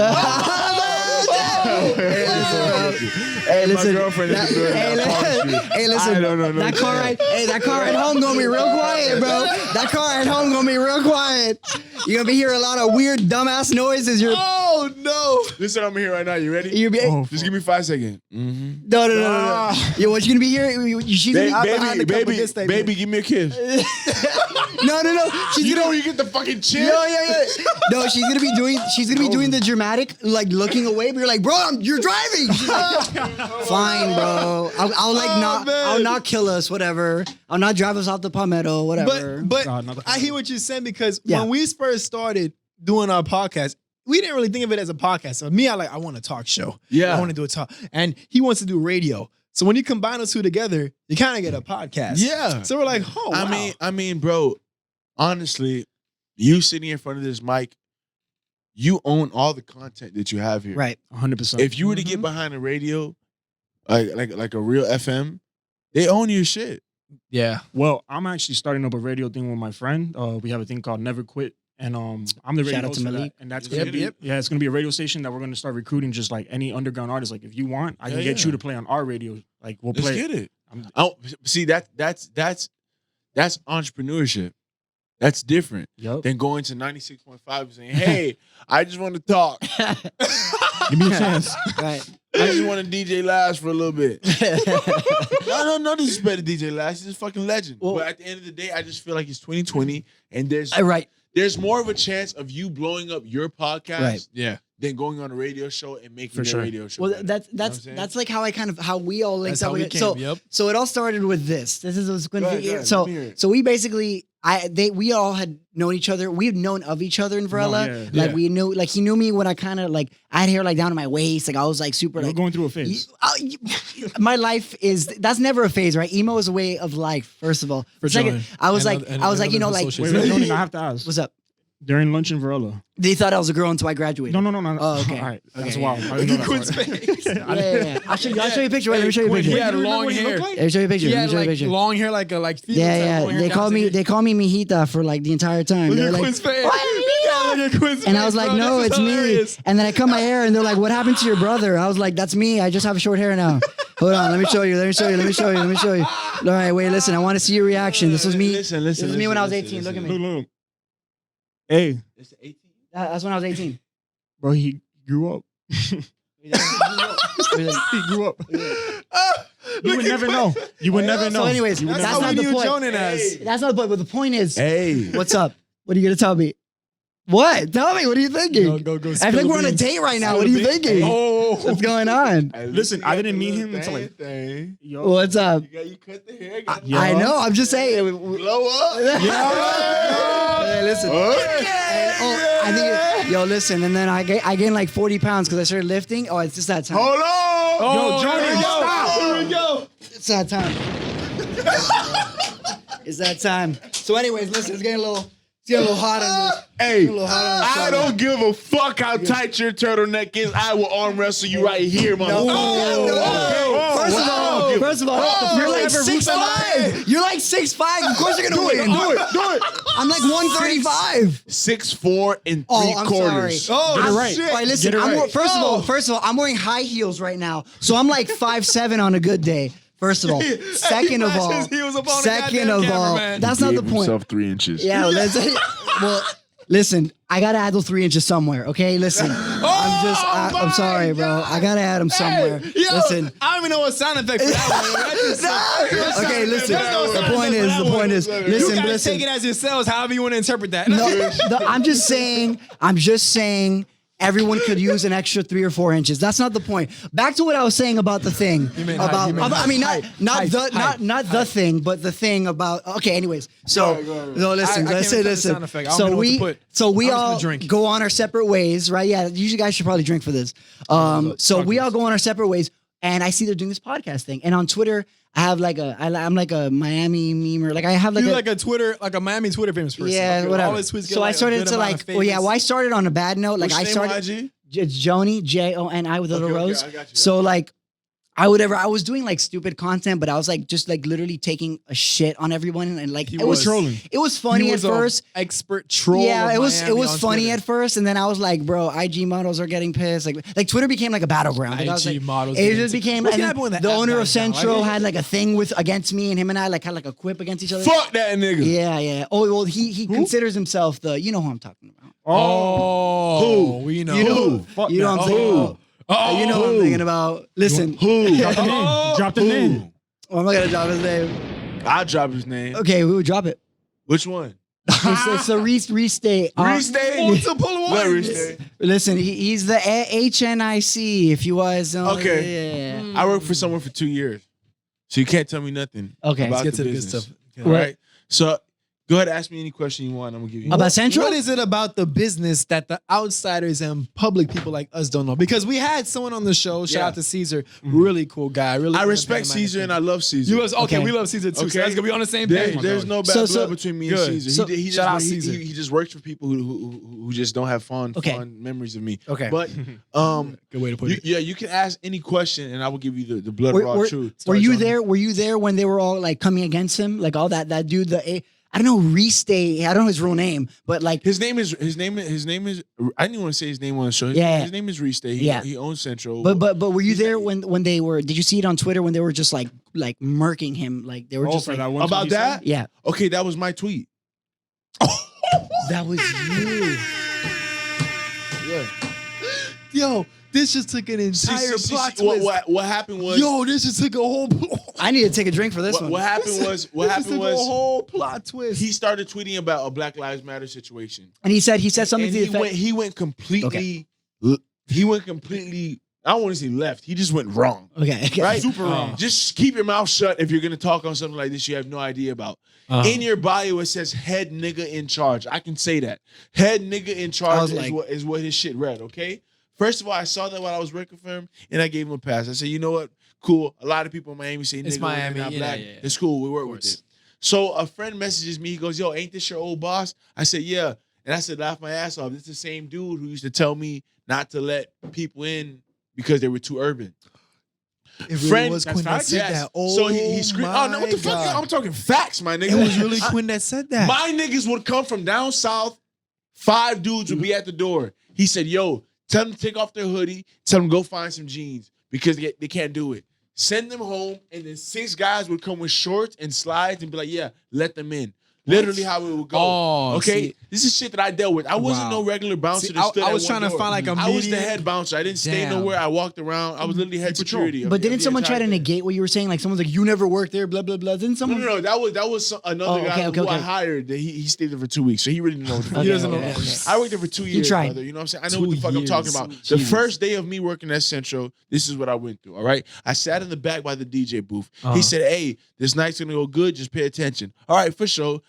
C: Hey, my
A: listen,
C: girlfriend is good.
A: Hey,
C: I promise you.
A: hey, listen.
C: I don't know no
A: That car ride, that car ride home gonna be real quiet, bro. That car ride home gonna be real quiet. You're gonna be hearing a lot of weird, dumbass noises.
B: Oh no!
C: This is what I'm here right now. You ready?
A: You're be,
C: Just give me 5 seconds. Mm-hmm.
A: no. Yo, what you gonna be hearing? She's gonna
B: out behind the cup of this statement.
C: Baby, give me a kiss.
A: no. She's
C: You
A: gonna.
C: know you get the fucking chin.
A: Yeah. No, she's gonna be doing the dramatic, like looking away. But you're like, bro, you're driving. She's like, fine, bro. I'll not kill us, whatever. I'll not drive us off the palmetto, whatever.
B: But
D: God, not the-
B: I hear what you're saying because
A: Yeah.
B: when we first started doing our podcast, we didn't really think of it as a podcast. So me, I want a talk show.
C: Yeah.
B: I want to do a talk, and he wants to do radio. So when you combine those two together, you kind of get a podcast.
C: Yeah.
B: So we're like, oh, wow.
C: I mean, bro, honestly, you sitting in front of this mic, you own all the content that you have here.
A: Right.
D: 100%.
C: If you were to get behind a radio, like a real FM, they own your shit.
B: Yeah.
D: Well, I'm actually starting up a radio thing with my friend. We have a thing called Never Quit. And I'm the radio
A: Shout out
D: host
A: to
D: for that.
A: Malik.
D: And that's
C: Yep,
D: gonna be,
C: yep.
D: yeah, it's gonna be a radio station that we're gonna start recruiting just like any underground artist. Like if you want, I can get you to play on our radio. Like we'll
C: Let's
D: play.
C: get it.
D: I'm-
C: See that's entrepreneurship. That's different
D: Yup.
C: than going to 96.5 and saying, "Hey, I just want to talk.
D: Give me a chance.
A: Right.
C: I just want to DJ Last for a little bit." No disrespect to DJ Last. He's a fucking legend.
A: Well-
C: But at the end of the day, I just feel like it's 2020, and
A: Right.
C: there's more of a chance of you blowing up your podcast
A: Right.
B: Yeah.
C: than going on a radio show and making
D: For
C: their
D: sure.
C: radio show.
A: Well,
C: better.
A: that's
C: You know what I'm saying?
A: that's like how we all linked
B: That's
A: up
B: how
A: with
B: we
A: it.
B: came.
A: So
B: Yep.
A: so it all started with this. This is what's going
C: Go
A: to
C: ahead,
A: be.
C: go ahead.
A: So
C: Let me hear it.
A: so we basically we all had known each other. We had known of each other in Varela.
D: yeah.
A: Like we knew, like he knew me when I kind of like I had hair like down to my waist. Like I was like super
D: We're
A: like
D: going through a phase.
A: my life is that's never a phase, right? Emo is a way of life. First of all,
B: For
A: second,
B: sure.
A: I was
B: And
A: like
B: other-
A: I was like
B: and
A: you know
B: other
A: like
B: associates.
D: Wait, Johnny, I have to ask.
A: what's up?
D: During lunch in Varela.
A: They thought I was a girl until I graduated.
D: No.
A: Oh, okay.
D: All right. That's
A: Okay,
D: wild.
A: yeah.
D: I didn't know that
B: Quin's
D: part.
B: face.
A: Yeah. I'll show you a picture. Wait, let me show you a
B: Quinn,
A: picture.
B: he had
D: You remember
B: long
D: what he
B: hair.
D: looked like?
A: Let me show you a picture.
B: He
A: Let me
B: had
A: show you a
B: like
A: picture.
B: long hair, like female
A: Yeah.
B: type, long hair
A: They
B: down
A: call me Mijita for like the entire time.
B: to
A: They're
B: here. Look at
A: like,
B: Quinn's face.
A: "What,
B: Yeah, look at Quinn's
A: and I
B: face,
A: was like,
B: bro.
A: no,
B: This
A: it's
B: is
A: me.
B: hilarious.
A: And then I cut my hair, and they're like, what happened to your brother? I was like, that's me. I just have short hair now. Hold on, let me show you. All right, wait, listen. I want to see your reaction. This was me.
C: Listen,
A: This was me when I was
C: listen,
A: 18. Look at
C: listen.
A: me.
D: Look. Hey,
C: It's 18.
A: That's when I was 18.
D: bro, he grew up. He grew up. You would never know. You would never know.
A: So anyways,
D: You would
A: that's
B: That's
D: never
B: how
A: not
B: we
A: the
B: knew
A: point.
B: Jonan as.
A: That's not the point. But the point is,
C: Hey.
A: what's up? What are you gonna tell me? What? Tell me. What are you thinking?
B: Go.
A: I feel like we're on a date right now. What are you thinking?
B: Oh.
A: What's going on?
D: Listen, I didn't meet him until like.
C: thing.
D: Yo,
A: What's up?
C: You cut the hair. Got
D: Yo.
A: I know. I'm just saying.
C: blow up.
A: Hey, listen. I think. Yo, listen. And then I gained like 40 pounds because I started lifting. Oh, it's just that time.
C: Hold on.
B: Yo,
D: Johnny,
B: here we go.
D: stop.
B: Here we go.
A: It's that time. It's that time. So, anyways, listen. It's getting a little hot on this.
C: Hey,
A: A little hot on this
C: I
A: side.
C: don't give a fuck how tight your turtleneck is. I will arm wrestle you right here, motherfucker.
A: First of all, you're like 6'5". You're like 6'5". Of course you're gonna win.
C: Do it.
A: I'm like 135.
C: 6'4" and
A: Oh,
C: 3
A: I'm
C: quarters.
A: sorry.
B: Oh,
D: Get it
B: I'm
D: right.
B: shit.
A: All right, listen.
D: Get it right.
A: First of all, I'm wearing high heels right now, so I'm like 5'7" on a good day. First of all, second of all,
B: He was up on the goddamn cameraman.
A: that's not the point.
C: Himself 3 inches.
A: Yeah, well, listen, I gotta add those 3 inches somewhere. Okay, listen. I'm sorry, bro. I gotta add them somewhere.
B: Hey, yo,
A: Listen.
B: I don't even know what sound effect for that one. That just-
A: Okay, listen.
B: There's no
A: The
B: sound
A: point
B: effect
A: is,
B: for
A: the
B: that
A: point
B: one.
A: is,
B: You
A: listen,
B: gotta
A: listen.
B: take it as yourselves, however you want to interpret that.
A: No, I'm just saying everyone could use an extra 3 or 4 inches. That's not the point. Back to what I was saying about the thing.
B: meant height, you meant
A: I mean,
B: height.
A: not the thing, but the thing about. Okay, anyways. So, no, listen,
B: I can't
A: listen,
B: even tell the
A: listen.
B: sound effect. I don't even know what to put.
A: So we
B: I'm just
A: all
B: gonna drink.
A: go on our separate ways, right? Yeah, you guys should probably drink for this. So we all go on our separate ways, and I see they're doing this podcast thing, and on Twitter. I have like I'm like a Miami memer. Like I have like
B: You're
A: a
B: like a Twitter, like a Miami Twitter famous person.
A: yeah,
B: Like,
A: whatever.
B: all his tweets get
A: So I
B: like a
A: started
B: good
A: to
B: amount
A: like,
B: of
A: well, yeah.
B: favorites.
A: Well, I started on a bad note. Like
C: What's
A: I
C: your name on
A: started.
C: IG?
A: It's Joni, Joni with a little
C: Okay,
A: rose.
C: I got you.
A: So like, I was doing like stupid content, but I was like just like literally taking a shit on everyone and like it was
D: trolling.
A: It was funny
B: He
A: at
B: was a
A: first.
B: expert troll.
A: Yeah,
B: of
A: it was
B: Miami on
A: funny
B: Twitter.
A: at first, and then I was like, bro, IG models are getting pissed. Like Twitter became like a battleground. Like, I was
B: IG
A: like,
B: models
A: it
B: getting
A: just
B: into-
A: became.
B: What's
A: And
B: gonna
A: then
B: happen when the
A: the
B: app
A: owner of
B: dies down?
A: Central
B: Like-
A: had like a thing against me, and him and I like had like a quip against each other.
C: Fuck that nigga.
A: Yeah. Oh well, he considers himself the. You know who I'm talking about.
B: Oh, we know.
A: You know,
D: Fuck
A: you know what I'm
D: that.
A: saying.
B: Oh.
A: You know what I'm thinking about. Listen,
C: Who?
D: Drop the name. Drop the name.
A: well, I'm not gonna drop his name.
C: I'll drop his name.
A: Okay, we will drop it.
C: Which one?
A: It's a restate.
C: Restate.
B: Multiple
C: Let
B: ones.
C: restate.
A: Listen, he's the HNIC. If you was
C: Okay.
A: Yeah.
C: I worked for someone for 2 years, so you can't tell me nothing.
A: Okay.
C: about
B: Let's get
C: the
B: to the good
C: business.
B: stuff.
C: All right. So go ahead, ask me any question you want. I'm gonna give you.
A: About Central?
B: What is it about the business that the outsiders and public people like us don't know? Because we had someone on the show. Shout
C: Yeah.
B: out to Caesar, really cool guy. Really,
C: I respect Caesar and I love Caesar.
B: You was okay,
A: Okay.
B: We love Caesar too. So
C: Okay.
B: that's gonna be on the same
C: There-
B: page.
C: there's no bad
A: So-
C: blood between me
B: good.
C: and Caesar.
A: So-
C: he
B: shout out
C: just,
B: Caesar.
C: He just works for people who just don't have fond memories of me.
B: Okay.
C: But
B: Good way to put it.
C: you can ask any question and I will give you the blood
A: Were-
C: raw
A: were-
C: truth.
A: Were you
B: Johnny.
A: there? Were you there when they were all like coming against him? Like all that dude, I don't know, restate. I don't know his real name, but like
C: His name is I didn't want to say his name on the show.
A: Yeah.
C: His name is Restate.
A: Yeah.
C: He owns Central.
A: but were you there when they were? Did you see it on Twitter when they were just like murking him? Like they were just
D: for
A: like,
D: that one
C: about
D: tweet he said?
C: that?
A: yeah,
C: Okay, that was my tweet.
A: that was you.
C: Yeah.
B: Yo, this just took an entire plot twist.
C: What happened was
B: Yo, this just took a whole.
A: I need to take a drink for this one.
C: what happened was
B: This just took a whole plot twist.
C: he started tweeting about a Black Lives Matter situation.
A: And he said something
C: And
A: to the effect.
C: he went completely I don't want to say left. He just went wrong.
A: Okay.
C: Right?
D: Super wrong.
C: Just keep your mouth shut if you're gonna talk on something like this you have no idea about. In your bio, it says head nigga in charge. I can say that. Head nigga in charge is what his shit read, okay? First of all, I saw that while I was working for him, and I gave him a pass. I said, you know what? Cool. A lot of people in Miami say
B: It's
C: nigga when they're
B: Miami,
C: not
B: yeah,
C: black.
B: yeah.
C: It's cool. We work with it. So a friend messages me. He goes, yo, ain't this your old boss? I said, yeah. And I said, laugh my ass off. This is the same dude who used to tell me not to let people in because they were too urban.
B: It really
C: Friend-
B: was
D: That's
B: Quinn that
D: facts?
B: said
C: Yes.
B: that. Oh,
C: So he screamed, oh, no, what the fuck?
B: God.
C: I'm talking facts, my nigga.
B: It was really Quinn that said that.
C: My niggas would come from down south. 5 dudes would be at the door. He said, yo, tell them to take off their hoodie. Tell them to go find some jeans because they can't do it. Send them home, and then 6 guys would come with shorts and slides and be like, yeah, let them in. Literally how it would go.
B: Oh,
C: okay?
B: see.
C: This is shit that I dealt with. I wasn't
B: Wow.
C: no regular bouncer
B: See,
C: that stood
B: I
C: at
B: was
C: one
B: trying to
C: door.
B: find like a
C: I was the
B: median-
C: head bouncer. I didn't stay
B: Damn.
C: nowhere. I walked around. I was literally head security.
A: But
C: of
A: didn't
C: the
A: someone try
C: entire
A: to
C: thing.
A: negate what you were saying? Like someone's like, you never worked there, blah blah blah. Didn't
C: No,
A: someone?
C: no, no. That was another
A: Oh,
C: guy
A: okay,
C: who I
A: okay.
C: hired. That he stayed there for 2 weeks, so he really didn't know. What the fuck.
A: Okay,
B: He doesn't know.
A: okay, okay.
C: I worked there for 2 years,
A: tried.
C: brother. You know what I'm saying? I know what the
B: 2
C: fuck I'm talking
B: years.
C: about. The
B: Jesus.
C: first day of me working at Central, this is what I went through. All right, I sat in the back by the DJ booth. He said, "Hey, this night's gonna go good. Just pay attention." All right, for sure.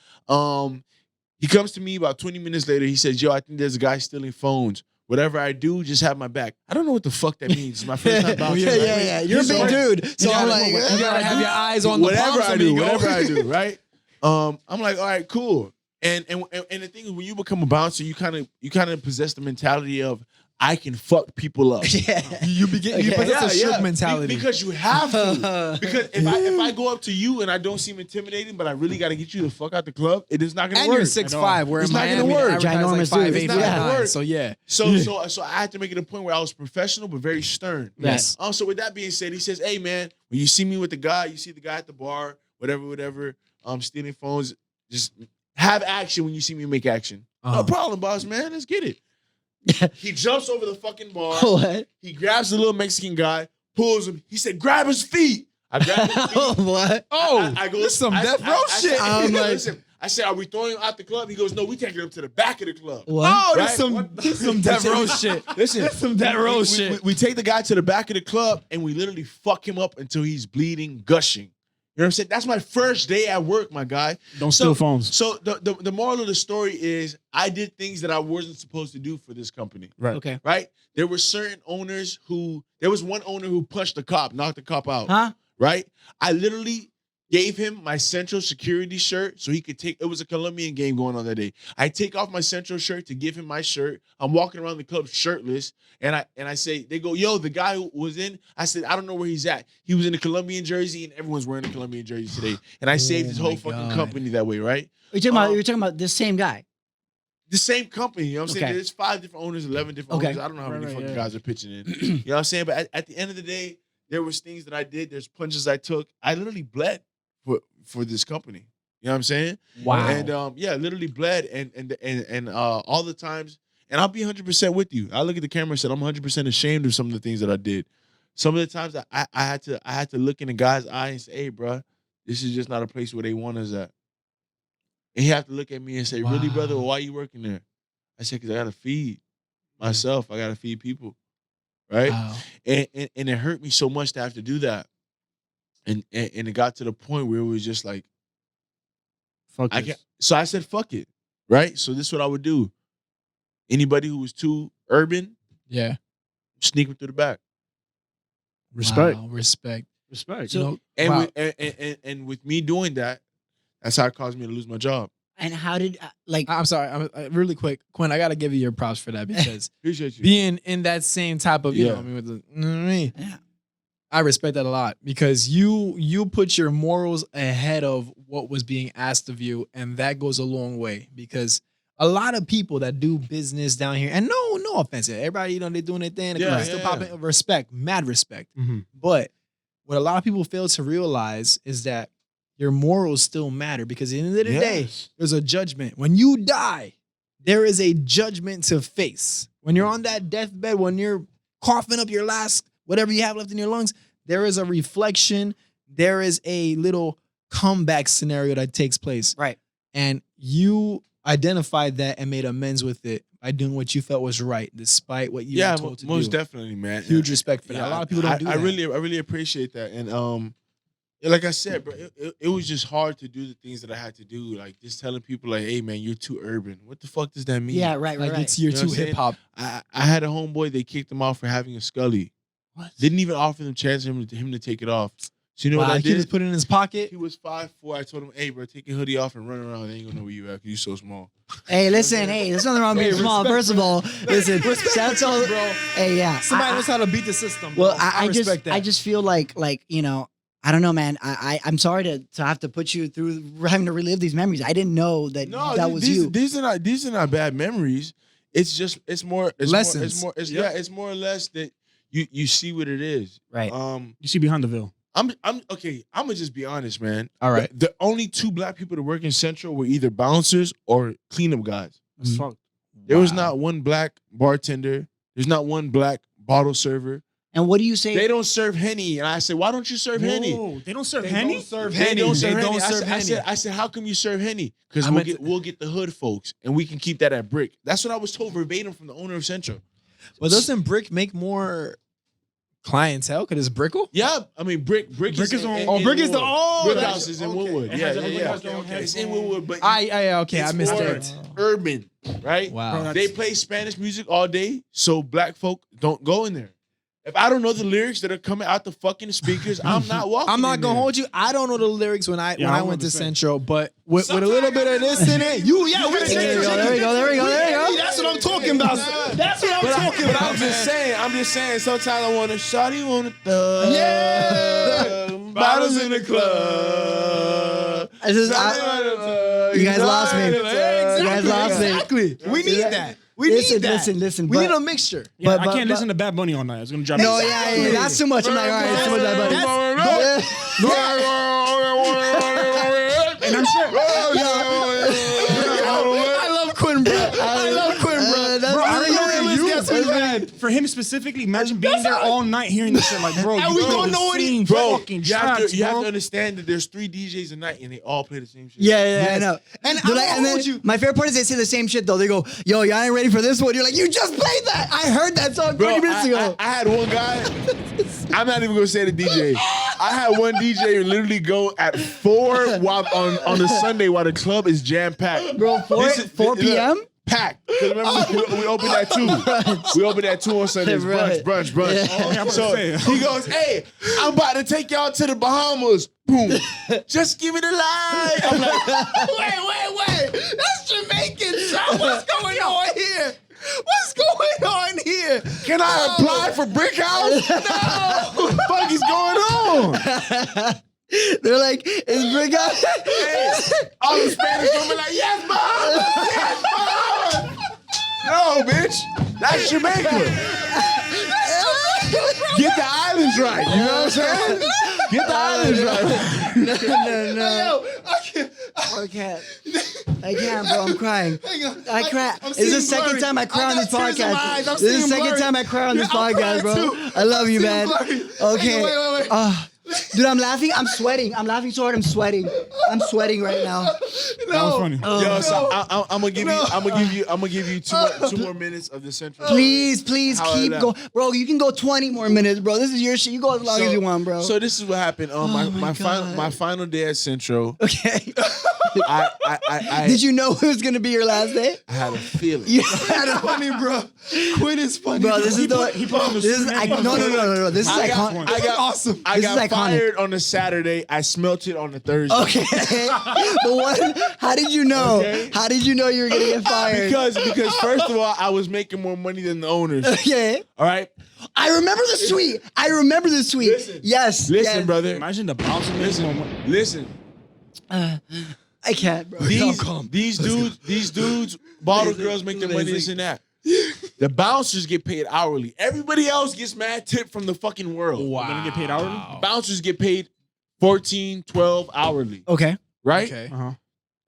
C: He comes to me about 20 minutes later. He says, "Yo, I think there's a guy stealing phones. Whatever I do, just have my back." I don't know what the fuck that means. It's my first time bouncing.
B: Yeah,
C: right?
B: yeah.
A: You're a big dude. So I'm like,
B: you gotta have your eyes on the
C: whatever
B: palms,
C: I do,
B: amigo.
C: whatever I do, right? I'm like, all right, cool. And the thing is, when you become a bouncer, you kind of possess the mentality of I can fuck people up.
A: yeah.
B: You possess a shook mentality.
C: Because you have to. Because if I go up to you and I don't seem intimidating, but I really got to get you the fuck out the club, it is not gonna
B: and
C: work.
B: you're 6'5", where
C: It's
B: in
C: not gonna
B: Miami,
C: work.
B: the average
A: Ginormous
B: guy's like
A: dude.
B: 5'8",
A: It's not
C: gonna
B: 5'9".
C: work.
B: So yeah.
C: So I had to make it a point where I was professional but very stern.
A: Yes.
C: So with that being said, he says, "Hey man, when you see me with the guy, you see the guy at the bar, whatever, stealing phones, just have action when you see me make action. No problem, boss man. Let's get it." He jumps over the fucking bar.
A: What?
C: He grabs the little Mexican guy, pulls him. He said, "Grab his feet." I grab his feet.
A: What?
C: I go,
B: this some death row shit.
C: I'm like, listen, I said, "Are we throwing him out the club?" He goes, "No, we taking him to the back of the club."
A: What?
B: Oh,
C: Right?
B: there's some death row shit.
C: Listen,
B: That's some death row shit.
C: We take the guy to the back of the club and we literally fuck him up until he's bleeding, gushing. You know what I'm saying? That's my first day at work, my guy.
D: Don't steal phones.
C: So the moral of the story is I did things that I wasn't supposed to do for this company.
D: Right.
A: Okay.
C: Right? There were certain owners there was one owner who punched the cop, knocked the cop out.
A: Huh?
C: Right? I literally gave him my Central security shirt so he could take. It was a Colombian game going on that day. I take off my Central shirt to give him my shirt. I'm walking around the club shirtless, and I say, they go, yo, the guy who was in. I said, I don't know where he's at. He was in a Colombian jersey, and everyone's wearing a Colombian jersey today. And I saved his whole fucking company that way, right?
A: You're talking about this same guy.
C: The same company, you know what I'm saying?
A: Okay.
C: There's 5 different owners, 11 different owners. I don't know how many fucking guys are pitching in. You know what I'm saying? But at the end of the day, there was things that I did. There's punches I took. I literally bled for this company. You know what I'm saying?
A: Wow.
C: And literally bled and all the times. And I'll be 100% with you. I look at the camera and said I'm 100% ashamed of some of the things that I did. Some of the times I had to look in the guy's eye and say, hey, bro, this is just not a place where they want us at. And he had to look at me and say, really, brother, well, why are you working there? I said, because I got to feed myself. I got to feed people. Right?
B: Wow.
C: And it hurt me so much to have to do that. And it got to the point where it was just like,
D: Fuck
C: I
D: this.
C: can't. So I said, fuck it. Right? So this is what I would do. Anybody who was too urban,
B: Yeah.
C: sneak them through the back.
D: Respect.
B: Wow, respect.
D: Respect.
B: So,
C: And, and with me doing that, that's how it caused me to lose my job.
A: And how did
B: I'm sorry. Really quick, Quinn. I gotta give you your props for that because
C: Appreciate you.
B: being in that same type of, you know,
C: Yeah.
B: what I mean, with the, you know what I mean?
A: Yeah.
B: I respect that a lot because you put your morals ahead of what was being asked of you, and that goes a long way because a lot of people that do business down here, and no offense, everybody, you know, they're doing their thing, still popping respect, mad respect.
D: Mhm.
B: But what a lot of people fail to realize is that your morals still matter because at the end of the day, there's a judgment. When you die, there is a judgment to face. When you're on that deathbed, when you're coughing up your last, whatever you have left in your lungs, there is a reflection. There is a little comeback scenario that takes place.
A: Right.
B: And you identified that and made amends with it by doing what you felt was right, despite what you were told to
C: most
B: do.
C: definitely, man.
B: Huge respect for that. A lot of people don't do that.
C: I really appreciate that. And like I said, bro, it was just hard to do the things that I had to do. Like just telling people like, hey man, you're too urban. What the fuck does that mean?
A: Yeah, right.
B: Like it's you're
C: You know
B: too
C: what I'm saying?
B: hip hop.
C: I had a homeboy, they kicked him off for having a Scully.
A: What?
C: Didn't even offer them chance for him to take it off. So you know what I
B: He
C: did?
B: just put it in his pocket.
C: He was 5'4". I told him, hey bro, take your hoodie off and run around. They ain't gonna know where you at because you so small.
A: Hey, listen, there's nothing wrong with being small.
B: respect,
A: First of all, listen, that's all,
B: bro.
A: Hey, yeah.
B: Somebody knows how to beat the system.
A: Well,
B: bro.
A: I
B: respect that.
A: just feel like you know, I don't know, man. I'm sorry to have to put you through having to relive these memories. I didn't know that that was you.
C: These are not bad memories. It's just it's more
B: Lessons.
C: It's more or less that you see what it is.
A: Right.
D: You see behind the veil.
C: I'm okay. I'm gonna just be honest, man.
B: All right.
C: The only 2 black people to work in Central were either bouncers or cleanup guys.
D: That's fucked.
C: There was not one black bartender. There's not one black bottle server.
A: And what do you say?
C: They don't serve Henny. And I said, why don't you serve Henny?
D: Whoa, they don't serve Henny?
B: Don't serve
C: They
B: Henny.
C: don't serve
B: They
C: Henny.
B: don't serve Henny.
C: I said, how come you serve Henny? Because
B: I meant
C: we'll get the hood folks and we can keep that at Brick. That's what I was told verbatim from the owner of Central.
B: But doesn't Brick make more clientele? Because it's Brickle?
C: Yeah, I mean Brick
D: Brick is on-
C: in
B: Brick is the
C: Woodwood. Brick
B: that's-
C: House is in
B: okay.
C: Woodwood.
D: It
C: Yeah,
D: has
C: yeah,
D: everybody
C: yeah.
D: has their own
C: It's in
D: headphones.
C: Woodwood, but
B: Okay, I
C: it's
B: missed
C: more
B: it.
C: urban, right?
B: Wow.
C: They play Spanish music all day, so black folk don't go in there. If I don't know the lyrics that are coming out the fucking speakers, I'm not walking.
B: I'm not
C: in
B: gonna
C: there.
B: hold you. I don't know the lyrics when I
D: I
B: went to
D: 100%.
B: Central, but with a little bit of this in it, we
A: There we go.
B: That's what I'm talking about. That's what I'm talking
C: But
B: about.
C: I'm just saying. Sometimes I want to shawty, want to thug.
B: Yeah.
C: Bottles in the club.
A: This is- you guys lost me. You guys lost me.
B: Exactly. We need that. We
A: Listen,
B: need that.
A: listen,
B: We
A: but-
B: need a mixture.
D: Yeah,
A: But-
D: I can't listen to Bad Bunny all night. It's gonna drive me
A: No,
D: crazy.
A: yeah, that's too much. I'm like, all right, it's too much, buddy.
D: And I'm sure.
B: I love Quinn, bro. I love Quinn, bro.
D: Bro, I
B: You
D: remember
B: really
D: you.
B: guess what had.
D: For him specifically, imagine being there all night hearing this shit. Like, bro,
B: And
D: you
B: we
D: know
B: don't
D: the
B: know what he-
D: same
C: Bro,
D: fucking
C: you have
D: tracks,
C: to
D: bro.
C: understand that there's 3 DJs a night and they all play the same shit.
A: Yeah, I know.
B: And
A: They're
B: I
A: like, and
B: told
A: then
B: you-
A: my favorite part is they say the same shit though. They go, "Yo, y'all ain't ready for this one." You're like, "You just played that. I heard that song 20 minutes ago."
C: I had one guy. I'm not even gonna say the DJ. I had one DJ literally go at 4 while on a Sunday while the club is jam packed.
A: Bro, 4 p.m.
C: packed. Because remember, we opened at 2. We opened at 2 on Sundays.
A: Right.
C: Brunch.
A: Yeah.
D: Oh, yeah, I'm
C: So
D: about to say.
C: he goes, hey, I'm about to take y'all to the Bahamas. Boom. Just give it a lie. I'm like, wait. That's Jamaican, son. What's going on here? What's going on here? Can I apply for Brick House? No. What the fuck is going on?
A: They're like, is Brick House?
C: Hey, all the Spanish women like, yes, Bahamas. Yes, Bahamas. No, bitch. That's Jamaica. Get the islands right. You know what I'm saying? Get the islands right.
A: No.
B: I can't.
A: I can't, bro. I'm crying. I cry.
B: I'm
A: This is the
B: seeing
A: second
B: blurry.
A: time I cry
B: I
A: on this
B: got tears in my
A: podcast.
B: eyes. I'm
A: This is the
B: seeing
A: second
B: blurry.
A: time I cry on this
B: Yeah, I'm
A: podcast,
B: crying
A: bro.
B: too.
A: I love you,
B: I'm
A: man.
B: seeing blurry.
A: Okay.
B: Wait.
A: Dude, I'm laughing. I'm sweating. I'm laughing so hard. I'm sweating. I'm sweating right now.
D: That was funny.
C: Yo, so I'm gonna give you two more minutes of the central.
A: Please
C: How I
A: keep
C: left.
A: going, bro. You can go 20 more minutes, bro. This is your shit. You go as long as you want, bro.
C: So this is what happened.
A: my God.
C: My final day at Central.
A: Okay.
C: I
A: Did you know it was gonna be your last day?
C: I had a feeling.
A: You had a
B: Funny, bro. Quinn is funny.
A: bro. This is the.
D: He put on the
A: This is
D: Superman
A: no. This is
C: I
A: iconic.
C: got
B: awesome.
C: I
A: This
C: got
A: is iconic.
C: fired on a Saturday. I smelt it on a Thursday.
A: Okay. But what? How did you know?
C: Okay.
A: How did you know you were gonna get fired?
C: Because first of all, I was making more money than the owners.
A: Okay.
C: All right.
A: I remember the tweet.
C: Listen.
A: Yes.
C: Listen,
A: yes.
C: brother.
D: Imagine the bouncer.
C: Listen.
A: I can't, bro.
C: These dudes, bottle girls make their money, this and that. The bouncers get paid hourly. Everybody else gets mad tip from the fucking world.
D: Wow. Gonna get paid hourly?
C: Bouncers get paid 14, 12 hourly.
A: Okay.
C: Right?
B: Okay.
D: Uh-huh.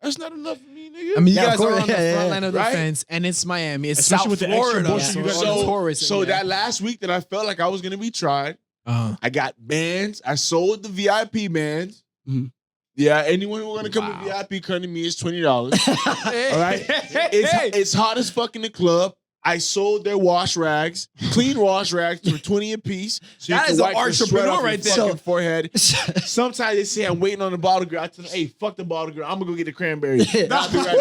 C: That's not enough for me, nigga.
B: I mean, you
A: Yeah, of
B: guys are
A: course.
B: on the
A: Yeah,
B: front
A: yeah.
B: line of the
C: Right?
B: fence, and it's Miami. It's
D: Especially
B: South
D: with the extra
B: Florida.
D: bullshit you guys
B: so
D: got.
B: tourists.
C: So that last week that I felt like I was gonna be tried, I got bands. I sold the VIP bands.
A: Mhm.
C: Yeah, anyone who want to come to VIP come to me is $20. All right, it's hot as fuck in the club. I sold their wash rags, clean wash rags for 20 a piece. So
B: That
C: you
B: is
C: can
B: an
C: wipe the sweat
B: entrepreneur
C: off your
B: right there.
C: fucking
A: So-
C: forehead. Sometimes they say I'm waiting on the bottle girl. I tell them, hey, fuck the bottle girl. I'm gonna go get the cranberry. I'll be right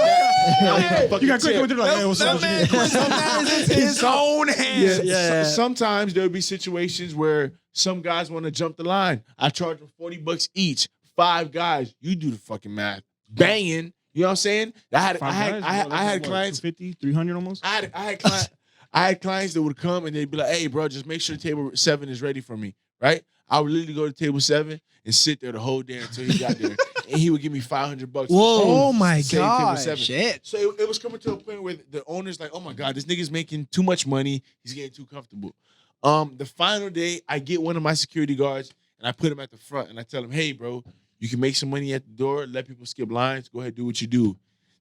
C: back.
D: You got quick with it like, hey, what's up?
B: his own hands.
A: Yeah.
C: Sometimes there'll be situations where some guys want to jump the line. I charge them $40 each. 5 guys. You do the fucking math. Banging. You know what I'm saying? I had clients.
D: 50, 300 almost.
C: I had clients that would come and they'd be like, hey, bro, just make sure table 7 is ready for me. Right? I would literally go to table 7 and sit there the whole day until he got there. And he would give me $500.
A: Whoa.
B: Oh my
C: Same table
B: god.
C: 7.
A: Shit.
C: So it was coming to a point where the owner's like, oh my God, this nigga's making too much money. He's getting too comfortable. The final day, I get one of my security guards and I put him at the front and I tell him, hey, bro, you can make some money at the door, let people skip lines, go ahead, do what you do.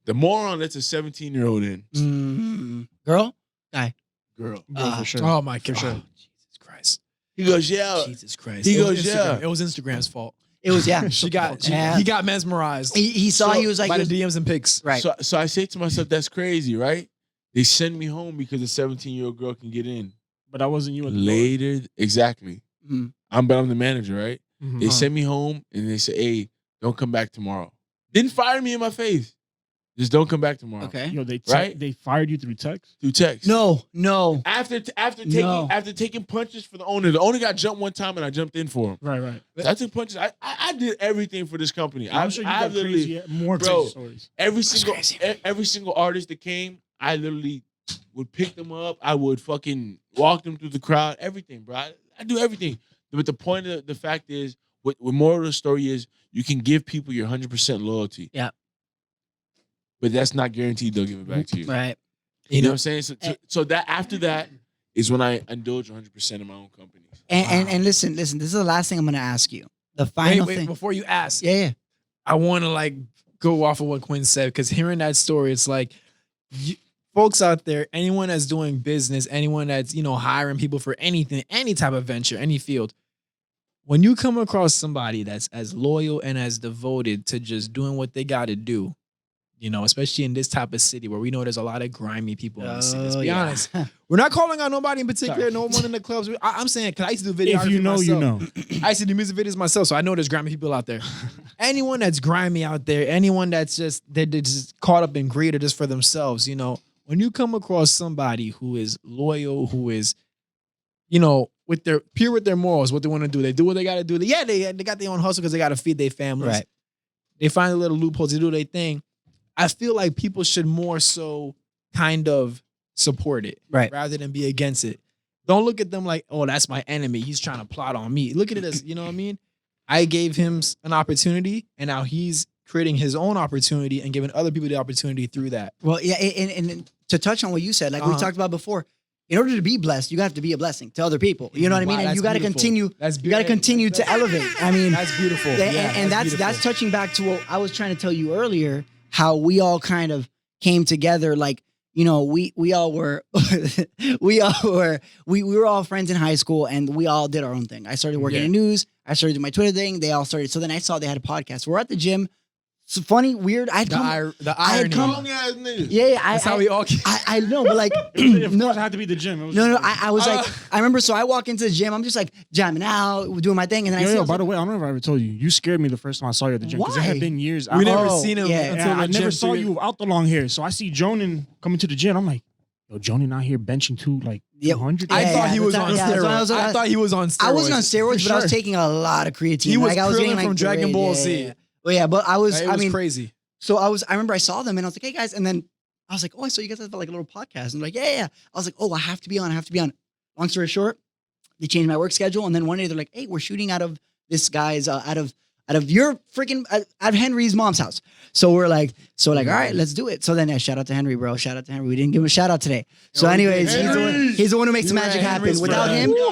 C: The moron lets a 17-year-old in.
A: Girl? Guy.
C: Girl.
D: For sure.
B: Oh my god.
D: sure.
B: Jesus Christ.
C: He goes, yeah.
B: Jesus Christ.
C: He
B: It was
C: goes,
B: Instagram.
C: yeah.
B: It was Instagram's fault.
A: It was, yeah.
B: He
A: Yeah.
B: got mesmerized.
A: He saw, he was like,
B: by
A: he
B: the
A: was-
B: DMs and pics.
A: right.
C: So I say to myself, that's crazy, right? They send me home because a 17-year-old girl can get in.
D: But that wasn't you at the door.
C: Later, exactly.
A: Mhm.
C: I'm the manager, right? They send me home and they say, hey, don't come back tomorrow. Didn't fire me in my face. Just don't come back tomorrow.
A: Okay.
D: Yo,
C: Right?
D: they fired you through text?
C: Through text.
A: No.
C: After
A: No.
C: taking punches for the owner got jumped one time and I jumped in for him.
D: Right.
C: So I took punches. I did everything for this company.
D: I'm sure you got crazy, more
C: Bro,
D: crazy stories.
C: every single artist that came, I literally would pick them up. I would fucking walk them through the crowd. Everything, bro. I do everything. But the point of the fact is, what moral of the story is, you can give people your 100% loyalty.
A: Yeah.
C: But that's not guaranteed they'll give it back to you.
A: Right.
C: You know what I'm saying? So that after that is when I indulge 100% in my own companies.
A: And listen, this is the last thing I'm gonna ask you. The final
B: Wait,
A: thing.
B: before you ask,
A: Yeah.
B: I want to like go off of what Quinn said because hearing that story, it's like folks out there, anyone that's doing business, anyone that's hiring people for anything, any type of venture, any field. When you come across somebody that's as loyal and as devoted to just doing what they got to do, especially in this type of city where we know there's a lot of grimy people in the city. Let's be honest. We're not calling out nobody in particular,
A: Sorry.
B: no one in the clubs. I'm saying, because I used to do videography
D: If you know,
B: myself.
D: you know.
B: I used to do music videos myself, so I know there's grimy people out there. Anyone that's grimy out there, anyone that's they're just caught up in greed or just for themselves, when when you come across somebody who is loyal, who is, with their morals, what they want to do what they got to do. They got their own hustle because they got to feed their families.
A: Right.
B: They find a little loopholes, they do their thing. I feel like people should more so kind of support it,
A: Right.
B: rather than be against it. Don't look at them like, oh, that's my enemy. He's trying to plot on me. Look at it as, you know what I mean? I gave him an opportunity, and now he's creating his own opportunity and giving other people the opportunity through that.
A: Well, yeah, and to touch on what you said, like we
B: Uh-huh.
A: talked about before, in order to be blessed, you have to be a blessing to other people. You know what I mean?
B: Wow,
A: And you
B: that's
A: got to
B: beautiful.
A: continue.
B: That's
A: You got to
B: beautiful.
A: continue to elevate. I mean,
B: That's beautiful.
A: yeah,
B: Yeah,
A: and that's
B: beautiful.
A: touching back to what I was trying to tell you earlier. How we all kind of came together, like. We all were we were all friends in high school, and we all did our own thing. I started working in news. I started doing my Twitter thing. They all started. So then I saw they had a podcast. We're at the gym. It's funny, weird.
B: the irony.
C: Long ass niggas.
A: Yeah,
B: That's how we all came.
A: I know, but like
D: Of
A: no,
D: course, it had to be the gym. It was
A: no,
D: just like-
A: I was like, I remember. So I walk into the gym. I'm just like jamming out, doing my thing, and then I see. I
D: Yo,
A: was
D: by
A: like,
D: the way, I don't know if I ever told you. You scared me the first time I saw you at the gym because it
A: Why?
D: had been years.
B: We never
A: Oh,
B: seen him
A: yeah.
B: until
D: Yeah,
B: the
D: I never
B: gym
D: saw
B: period.
D: you without the long hair. So I see Jonan coming to the gym. I'm like, yo, Jonan out here benching
A: Yeah.
D: 200.
B: I
A: Yeah,
B: thought he was
A: that's
B: on
A: how- yeah, that's what I
B: steroids.
A: was-
B: I thought he was on steroids.
A: I wasn't on steroids,
B: For
A: but I was
B: sure.
A: taking a lot of creatine.
B: He was
A: like, I was getting
B: Krillin
A: like
B: from Dragon Ball Z.
A: Yeah. Well, yeah, but I was.
B: It
A: I
B: was
A: mean,
B: crazy.
A: so I remember I saw them, and I was like, hey guys, and then I was like, oh, I saw you guys have like a little podcast, and they're like, yeah. I was like, oh, I have to be on. Long story short, they changed my work schedule, and then one day they're like, hey, we're shooting out of this guy's out of your freaking out of Henry's mom's house. So we're like, all right, let's do it. So then, yeah, shout out to Henry, bro. Shout out to Henry. We didn't give him a shout out today. So, anyways, he's the one who makes the
B: You were
A: magic
B: at
A: happen.
B: Henry's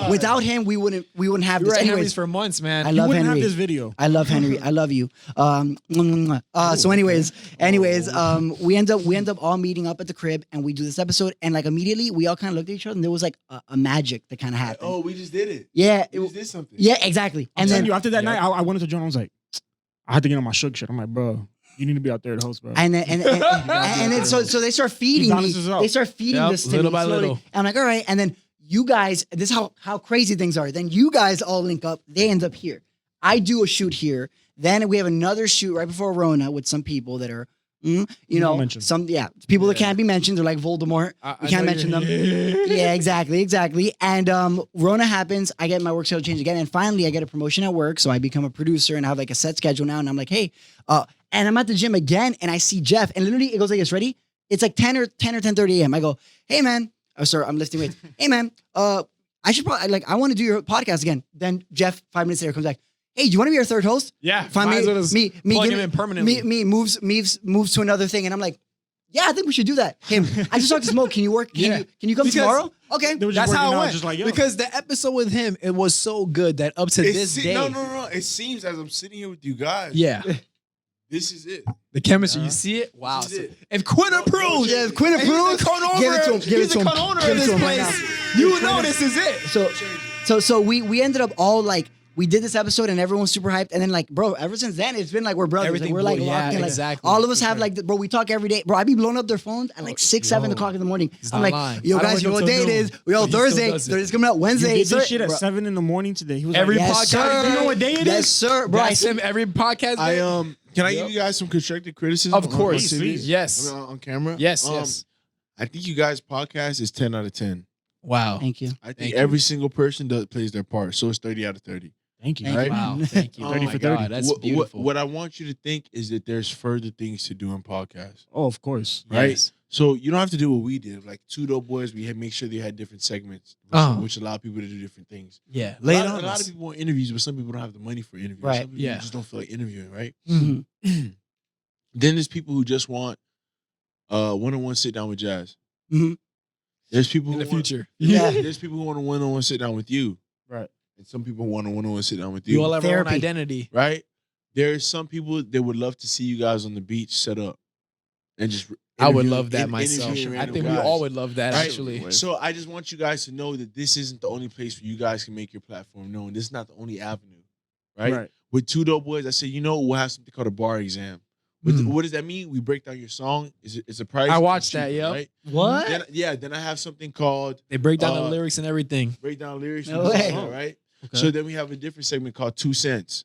A: Without him, we wouldn't have
B: We
A: this.
B: were at Henry's
A: Anyways,
B: for months, man.
A: I
D: You
A: love
D: wouldn't
A: Henry.
D: have this video.
A: I love Henry. I love you. So anyways, we end up all meeting up at the crib, and we do this episode, and like immediately we all kind of looked at each other, and there was like a magic that kind of happened.
C: Oh, we just did it.
A: Yeah,
C: We just did something.
A: yeah, exactly.
D: And
A: And
D: then
A: then
D: you after that night, I went into Jonan. I was like, I had to get on my shook shit. I'm like, bro, you need to be out there to host, bro.
A: and then so they start feeding me.
D: balances it out.
A: They start feeding
B: Yep,
A: this to
B: little
A: me
B: by
A: slowly.
B: little.
A: And I'm like, all right. And then you guys, this is how crazy things are. Then you guys all link up. They end up here. I do a shoot here. Then we have another shoot right before Rona with some people that are,
D: Don't mention.
A: people that can't be mentioned. They're like Voldemort. We can't mention them. Yeah, exactly. And Rona happens. I get my work schedule changed again, and finally I get a promotion at work, so I become a producer and I have like a set schedule now. And I'm like, hey, and I'm at the gym again, and I see Jeff, and literally it goes like this. Ready? It's like 10 or 10:30 a.m. I go, hey man, oh sorry, I'm lifting weights. Hey man, I should probably I want to do your podcast again. Then Jeff 5 minutes later comes back. Hey, do you want to be our third host?
B: Yeah,
A: Find
B: might as well just plug
A: give
B: him in permanently.
A: Me moves to another thing, and I'm like, yeah, I think we should do that. Him, I just talked to Smoke. Can you work? Can you come
B: Because-
A: tomorrow? Okay.
D: They were just
B: That's how
D: working
B: it
D: out,
B: went.
D: just like, yo.
B: Because the episode with him, it was so good that up to this day,
C: No. It seems as I'm sitting here with you guys.
B: yeah,
C: This is it.
B: the chemistry. You see it? Wow.
C: This is it.
B: If Quinn approves,
A: Yeah, if Quinn
B: and he's the
A: approves,
B: co-owner,
A: give it to him, give
B: he's
A: it to
B: the
A: him.
B: co-owner
A: Give
B: of
A: it
B: this
A: to him right
B: place.
A: now.
B: You know this is it.
A: So we ended up all like we did this episode and everyone's super hyped, and then like bro, ever since then it's been like we're brothers.
B: Everything
A: Like, we're like
B: blue,
A: locked
B: yeah,
A: in. Like,
B: exactly.
A: all of us have like bro, we talk every day. Bro, I be blowing up their phones at like 6, 7 o'clock in the morning. I'm
B: not
A: like,
B: lying.
A: yo
B: I don't
A: guys,
B: wake
A: you know
B: up
A: what
B: till
A: day it
B: noon.
A: is? We all
B: But he still
A: Thursday.
B: does it.
A: They're just coming out
D: You
A: Wednesday.
D: did
A: Sir.
D: this shit at
A: Bro,
D: 7 in the morning today. He was
B: Every
D: like,
A: yes,
B: podcast.
A: sir.
B: You know
D: what day it
A: Yes,
D: is?
A: sir. Bro,
B: That's him every podcast.
C: I
B: day.
C: can I give you guys some constructive criticism?
B: Of course.
C: on TV?
D: Please.
B: Yes.
C: On camera?
B: Yes. Yes.
C: I think you guys' podcast is 10 out of 10.
B: Wow.
A: Thank you.
C: I think
B: Thank
C: every single person plays their part. So it's 30 out of 30.
D: Thank you.
A: Thank
C: Right?
A: you.
B: Wow. Thank you.
C: Oh
D: 30
B: my
D: for
B: God,
D: 30.
B: that's beautiful.
C: What I want you to think is that there's further things to do in podcasts.
D: Oh, of course.
C: Right?
B: Yes.
C: So you don't have to do what we did. Like Two Dope Boys, we had make sure they had different segments, which allow people to do different things.
B: Yeah.
C: A
B: Lay it
C: lot,
B: on
C: a lot
B: us.
C: of people want interviews, but some people don't have the money for interviews.
A: Right.
C: Some people
B: Yeah.
C: just don't feel like interviewing, right?
A: Mhm.
C: Then there's people who just want one-on-one sit down with Jazz.
A: Mhm.
C: There's people
B: In
C: who
B: the
C: want-
B: future.
A: Yeah.
C: There's people who want a one-on-one sit down with you.
D: Right.
C: And some people want a one-on-one sit down with
B: You
C: you.
B: all have our own
A: Therapy.
B: identity.
C: Right? There's some people that would love to see you guys on the beach set up and just
B: I would
C: interview-
B: love that
C: in-
B: myself.
C: interviewing
B: I
C: random
B: think we
C: guys.
B: all would love that,
C: Right?
B: actually.
C: So I just want you guys to know that this isn't the only place where you guys can make your platform known. This is not the only avenue, right? With Two Dope Boys, I said, we'll have something called a bar exam. What does that mean? We break down your song. It's a price.
B: I watched
C: cheaper,
B: that, yep.
C: Right?
A: What?
C: Then I have something called
B: They break down the
C: Uh,
B: lyrics and everything.
C: break down lyrics.
A: No
C: from the
A: way.
C: song, right?
B: Okay.
C: So then we have a different segment called 2 cents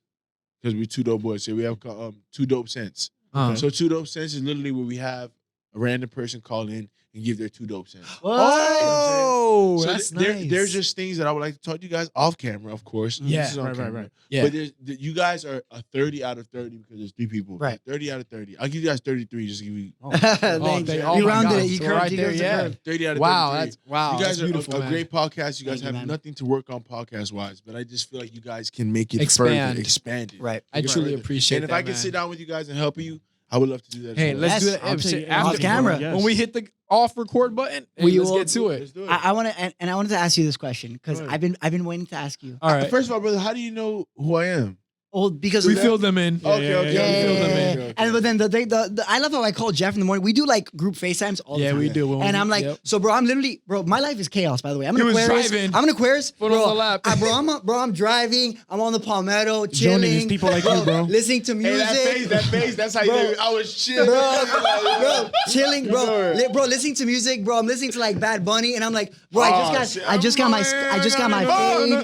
C: because we're Two Dope Boys. So we have 2 dope cents.
B: Uh,
C: So 2 dope cents is literally where we have a random person call in and give their 2 dope cents.
B: Oh,
C: So
B: that's nice.
C: there's just things that I would like to talk to you guys off camera, of course.
B: Yeah,
C: This is on
D: right.
C: camera.
B: Yeah.
C: But you guys are a 30 out of 30 because there's 3 people.
A: Right.
C: 30 out of 30. I'll give you guys 33 just to give you
A: Thanks.
B: they-
A: You
B: oh my
A: rounded
B: God.
A: it. You
B: So
A: curved
B: right
A: you
B: there,
A: curved the
B: yeah.
A: curve.
C: 30 out of
B: Wow,
C: 33.
B: that's wow.
C: You guys
B: that's
C: are
B: beautiful,
C: a
B: man.
C: great podcast. You guys
A: Thank you,
C: have
A: man.
C: nothing to work on podcast wise, but I just feel like you guys can make it
B: Expand.
C: further, expand it.
A: Right.
B: I truly appreciate
C: And if
B: that,
C: I can
B: man.
C: sit down with you guys and help you, I would love to do that. as
B: Hey,
C: well.
B: let's
A: Yes,
B: do that.
D: I'll tell you
B: After
A: off camera.
D: Yes.
B: when we hit the off record button, hey,
A: We
B: let's
A: will-
B: get to it.
C: Let's do it.
A: I want to, and I wanted to ask you this question because
C: Go
A: I've been waiting to ask you.
B: All right,
C: First of all, brother, how do you know who I am?
A: Oh, because
B: we
A: of the-
B: filled them in.
C: Okay,
D: yeah,
C: okay,
D: yeah,
C: okay,
A: Yeah,
B: filled them
C: okay,
B: in.
C: okay, okay.
A: And but then the I love how I call Jeff in the morning. We do like group FaceTimes all the
B: Yeah,
A: time.
B: we do. When
A: And
B: we-
A: I'm like,
B: yep.
A: so bro, I'm literally, bro, my life is chaos, by the way. I'm
B: He
A: an
B: was
A: Aquarius.
B: driving.
A: I'm an Aquarius.
B: Foot
A: Bro,
B: on the lap.
A: I'm driving. I'm on the Palmetto,
D: Johnny,
A: chilling.
D: there's people like you, bro.
A: Listening to
C: Hey,
A: music.
C: that face, that's how you
A: Bro.
C: know I was chill.
A: Bro, chilling, bro,
C: Good.
A: bro, listening to music, bro. I'm listening to like Bad Bunny, and I'm like, bro,
C: Oh, shit.
A: I just got my fade.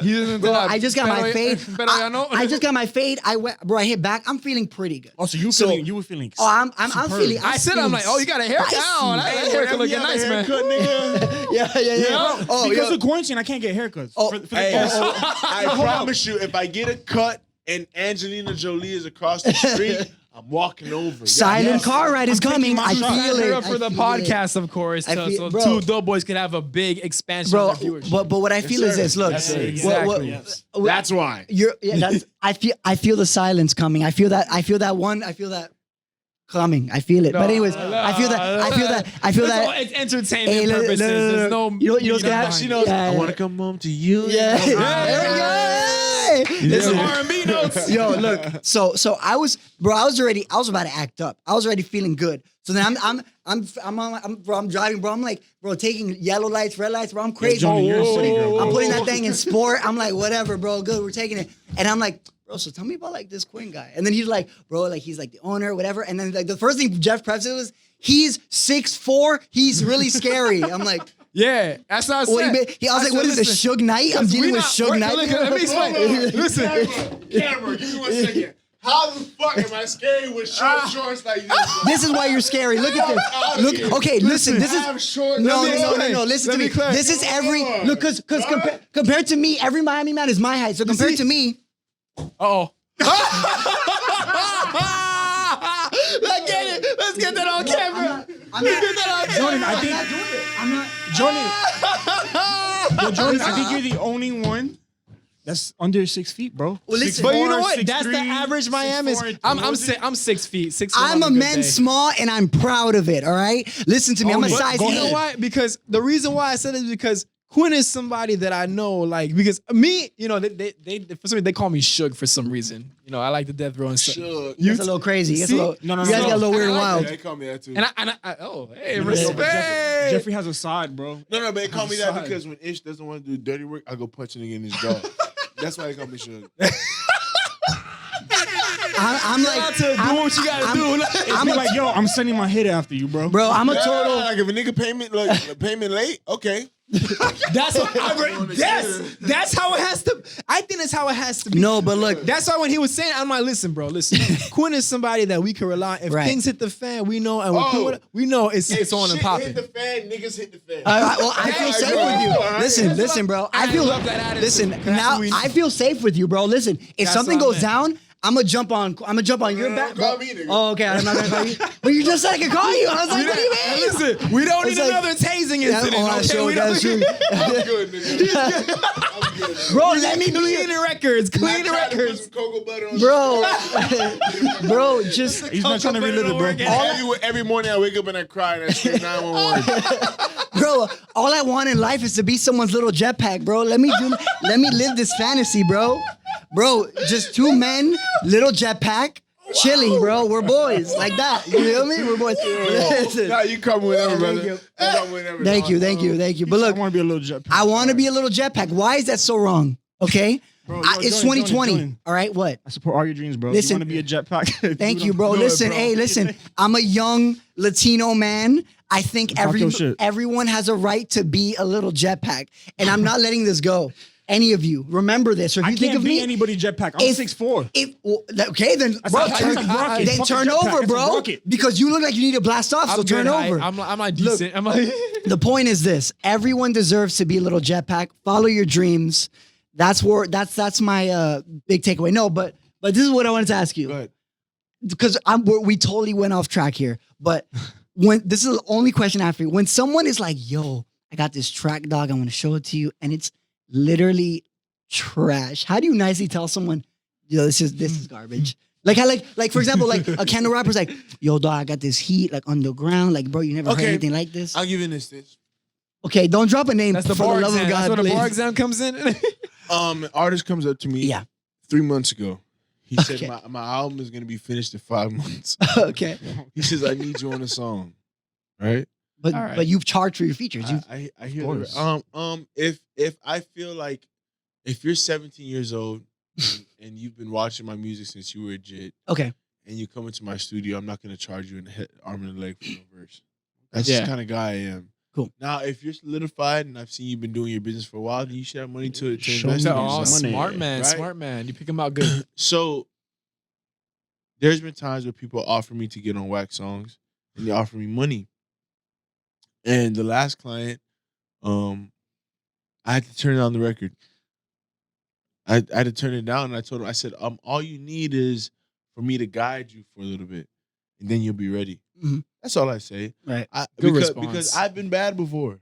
B: He doesn't
A: Bro,
B: do that.
A: I just got my
B: Pero-
A: fade.
B: pero ya no.
A: I just got my fade. I hit back. I'm feeling pretty good.
D: Oh, so you
A: So-
D: you were feeling.
A: Oh, I'm
D: superb.
A: feeling.
B: I said, I'm like, oh, you got a haircut.
A: spicy.
B: Oh, that haircut looking nice, man.
A: Yeah. Oh,
D: because
A: yo.
D: of quarantine, I can't get haircuts.
A: Oh,
D: For the
C: Hey,
D: guests.
C: I promise you, if I get a cut and Angelina Jolie is across the street, I'm walking over.
A: Silent car ride is coming. I
D: taking my
A: feel
B: Sign her
A: it.
B: up for the
A: I feel it.
B: podcast, of course,
A: I
B: so,
A: feel-
B: so
A: bro.
B: 2 dope boys could have a big expansion
A: Bro,
B: of their viewership.
A: but what I feel is
C: sir.
A: this. Look,
C: Yes, sir.
D: Exactly. Yes.
C: That's why.
A: I feel the silence coming. I feel that coming. I feel it. But anyways, I feel that.
B: It's entertainment
A: Hey, look,
B: purposes.
A: look, look,
B: There's
A: look.
B: no.
A: You know what's
B: meaning
A: gonna happen?
B: behind
C: She
B: it.
C: knows.
A: Yeah.
C: I want to come home to you.
A: Yeah.
B: There we go.
A: Listen,
B: R&B notes.
A: yo, look. So I was about to act up. I was already feeling good. So then I'm driving, bro. I'm like, bro, taking yellow lights, red lights, bro. I'm crazy.
D: Johnny, you're a city girl, bro.
A: I'm putting that thing in sport. I'm like, whatever, bro. Good, we're taking it. And I'm like, bro, so tell me about like this Quin guy. And then he's like, bro, like he's like the owner, whatever. And then like the first thing Jeff preps it was, he's 6'4". He's really scary. I'm like,
B: Yeah, that's what I said.
A: what I was like, what is this, Suge Knight? I'm dealing with Suge Knight.
B: Let me explain. Listen.
C: Camera, give me 1 second. How the fuck am I scary with short shorts like this?
A: This is why you're scary. Look at this. Look, okay, listen. This
C: I have
A: is
C: short.
A: no.
B: explain.
A: Listen
B: Let
A: to
B: me
A: me.
B: clarify.
A: This is every look, cause compared to me, every Miami man is my height. So compared to me,
B: Uh-oh. Let's get that on camera.
A: I'm not.
D: Jordan, I think
A: I'm not.
D: Jordan, I think you're the only one that's under 6 feet, bro.
A: Well, listen.
B: But you know
D: 6'4",
B: what? That's the
D: 6'3",
B: average Miami.
D: 6'4",
B: I'm 6 feet. 6 foot
A: I'm
B: on
A: a
B: good
A: man
B: day.
A: small and I'm proud of it. All right. Listen to me. I'm a
B: But
A: size
B: you know
A: 8.
B: why? Because the reason why I said it is because Quin is somebody that I know, like, because me, you know, they for some reason they call me Suge for some reason. You know, I like the death row and stuff.
C: Shook.
A: It's a little crazy. It's a
B: See?
A: little,
D: No,
A: you guys got a little weird and
B: I like
A: wild.
C: Yeah, they call me that too.
B: And oh, hey,
D: No,
B: respect.
D: but Jeffrey has a side, bro.
C: No, but they call me
D: Side.
C: that because when Ish doesn't want to do dirty work, I go punch a nigga in his jaw. That's why they call me Suge.
A: I'm like,
B: do what you gotta do.
A: I'm
D: Be
A: a,
D: like, yo, I'm sending my hit after you, bro.
A: bro, I'm a total.
C: Like if a nigga payment late, okay.
B: That's what that's how it has to. I think that's how it has to be.
A: No, but look,
B: That's why when he was saying, I'm like, listen, bro, listen. Quin is somebody that we can rely on. If
A: Right.
B: things hit the fan, we know, and we know it's on and
C: Shit
B: popping.
C: hit the fan, niggas hit the fan.
A: well, I feel safe with you. Listen, bro. I
B: love that attitude.
A: listen.
B: That's
A: Now
B: what we-
A: I feel safe with you, bro. Listen, if
B: That's
A: something
B: what I
A: goes
B: meant.
A: down, I'm gonna jump on your back.
C: call
A: bro.
C: me, nigga.
A: Oh, okay. I'm not gonna call you. But you just said I could call you. I was like, what do you mean?
B: Listen, we don't
A: It's
B: need
A: like-
B: another tasing
A: Yeah,
B: incident.
A: oh, that's
B: okay?
A: true.
B: We don't
A: That's true.
C: I'm good, nigga. I'm good. Nigga.
A: Bro, let me be.
B: Clean records.
C: I
B: Clean
C: tried to put
B: records.
C: some cocoa butter on
A: Bro, just
D: He's not trying to relive it, bro.
C: every morning I wake up and I cry and I scream 911.
A: bro, all I want in life is to be someone's little jetpack, bro. Let me live this fantasy, bro. Bro, just 2 men, little jetpack, chilling, bro. We're boys, like that. You feel me? We're boys. Listen.
C: Nah, you come whenever,
A: Thank
C: brother.
A: you.
C: You come whenever.
A: Thank you. But
D: I
A: look,
D: want to be a little jet.
A: I want to be a little jetpack. Why is that so wrong? Okay,
D: Bro,
A: it's
D: Jordan,
A: 2020.
D: Jordan.
A: All right, what?
D: I support all your dreams, bro.
A: Listen.
D: You want to be a jetpack?
A: Thank you, bro. Listen, hey, listen. I'm a young Latino man. I think
D: Talk your shit.
A: everyone has a right to be a little jetpack, and I'm not letting this go. any of you, remember this, or if
D: I
A: you think
D: can't
A: of
D: be
A: me,
D: anybody jetpack. I'm
A: if-
D: 6'4".
A: Okay, then
D: That's
A: bro,
D: a rocket.
A: then
D: Fuck a
A: turn
D: jetpack.
A: over,
D: That's a
A: bro,
D: rocket.
A: because you look like you need to blast off. So
B: I'm
A: turn
B: good height.
A: over.
B: I'm like decent. I'm like.
A: The point is this: everyone deserves to be a little jetpack. Follow your dreams. That's my big takeaway. No, but this is what I wanted to ask you.
C: Go ahead.
A: Because we totally went off track here. But when this is the only question I have for you. When someone is like, yo, I got this track, dog, I'm gonna show it to you, and it's literally trash. How do you nicely tell someone, yo, this is garbage? Like for example, like a Kendall rapper's like, yo, dog, I got this heat like underground. Like, bro, you never heard
C: Okay.
A: anything like this.
C: I'll give you this.
A: Okay, don't drop a name
B: That's the
A: for
B: bar
A: the love
B: exam.
A: of God,
B: That's where the
A: please.
B: bar exam comes in.
C: An artist comes up to me
A: Yeah.
C: 3 months ago. He
A: Okay.
C: said my album is gonna be finished in 5 months.
A: Okay,
C: He says I need you on a song, right?
A: but
B: All right.
A: but you've charged for your features. You
C: I hear
D: course.
C: that. If I feel like if you're 17 years old and you've been watching my music since you were a jit
A: okay?
C: and you come into my studio, I'm not gonna charge you in the head, arm and a leg for no verse. That's
B: Yeah.
C: the kind of guy I am.
A: Cool.
C: Now, if you're solidified and I've seen you've been doing your business for a while, then you should have money to
D: Show
C: invest
D: me
C: in
B: Oh,
C: yourself.
D: money.
B: smart man,
C: Right?
B: smart man. You pick him out good.
C: So there's been times where people offer me to get on wax songs and they offer me money. And the last client, I had to turn down the record. I had to turn it down, and I told him, I said, all you need is for me to guide you for a little bit, and then you'll be ready.
A: Mhm.
C: That's all I say.
A: Right.
B: Good
C: Because
B: response.
C: I've been bad before.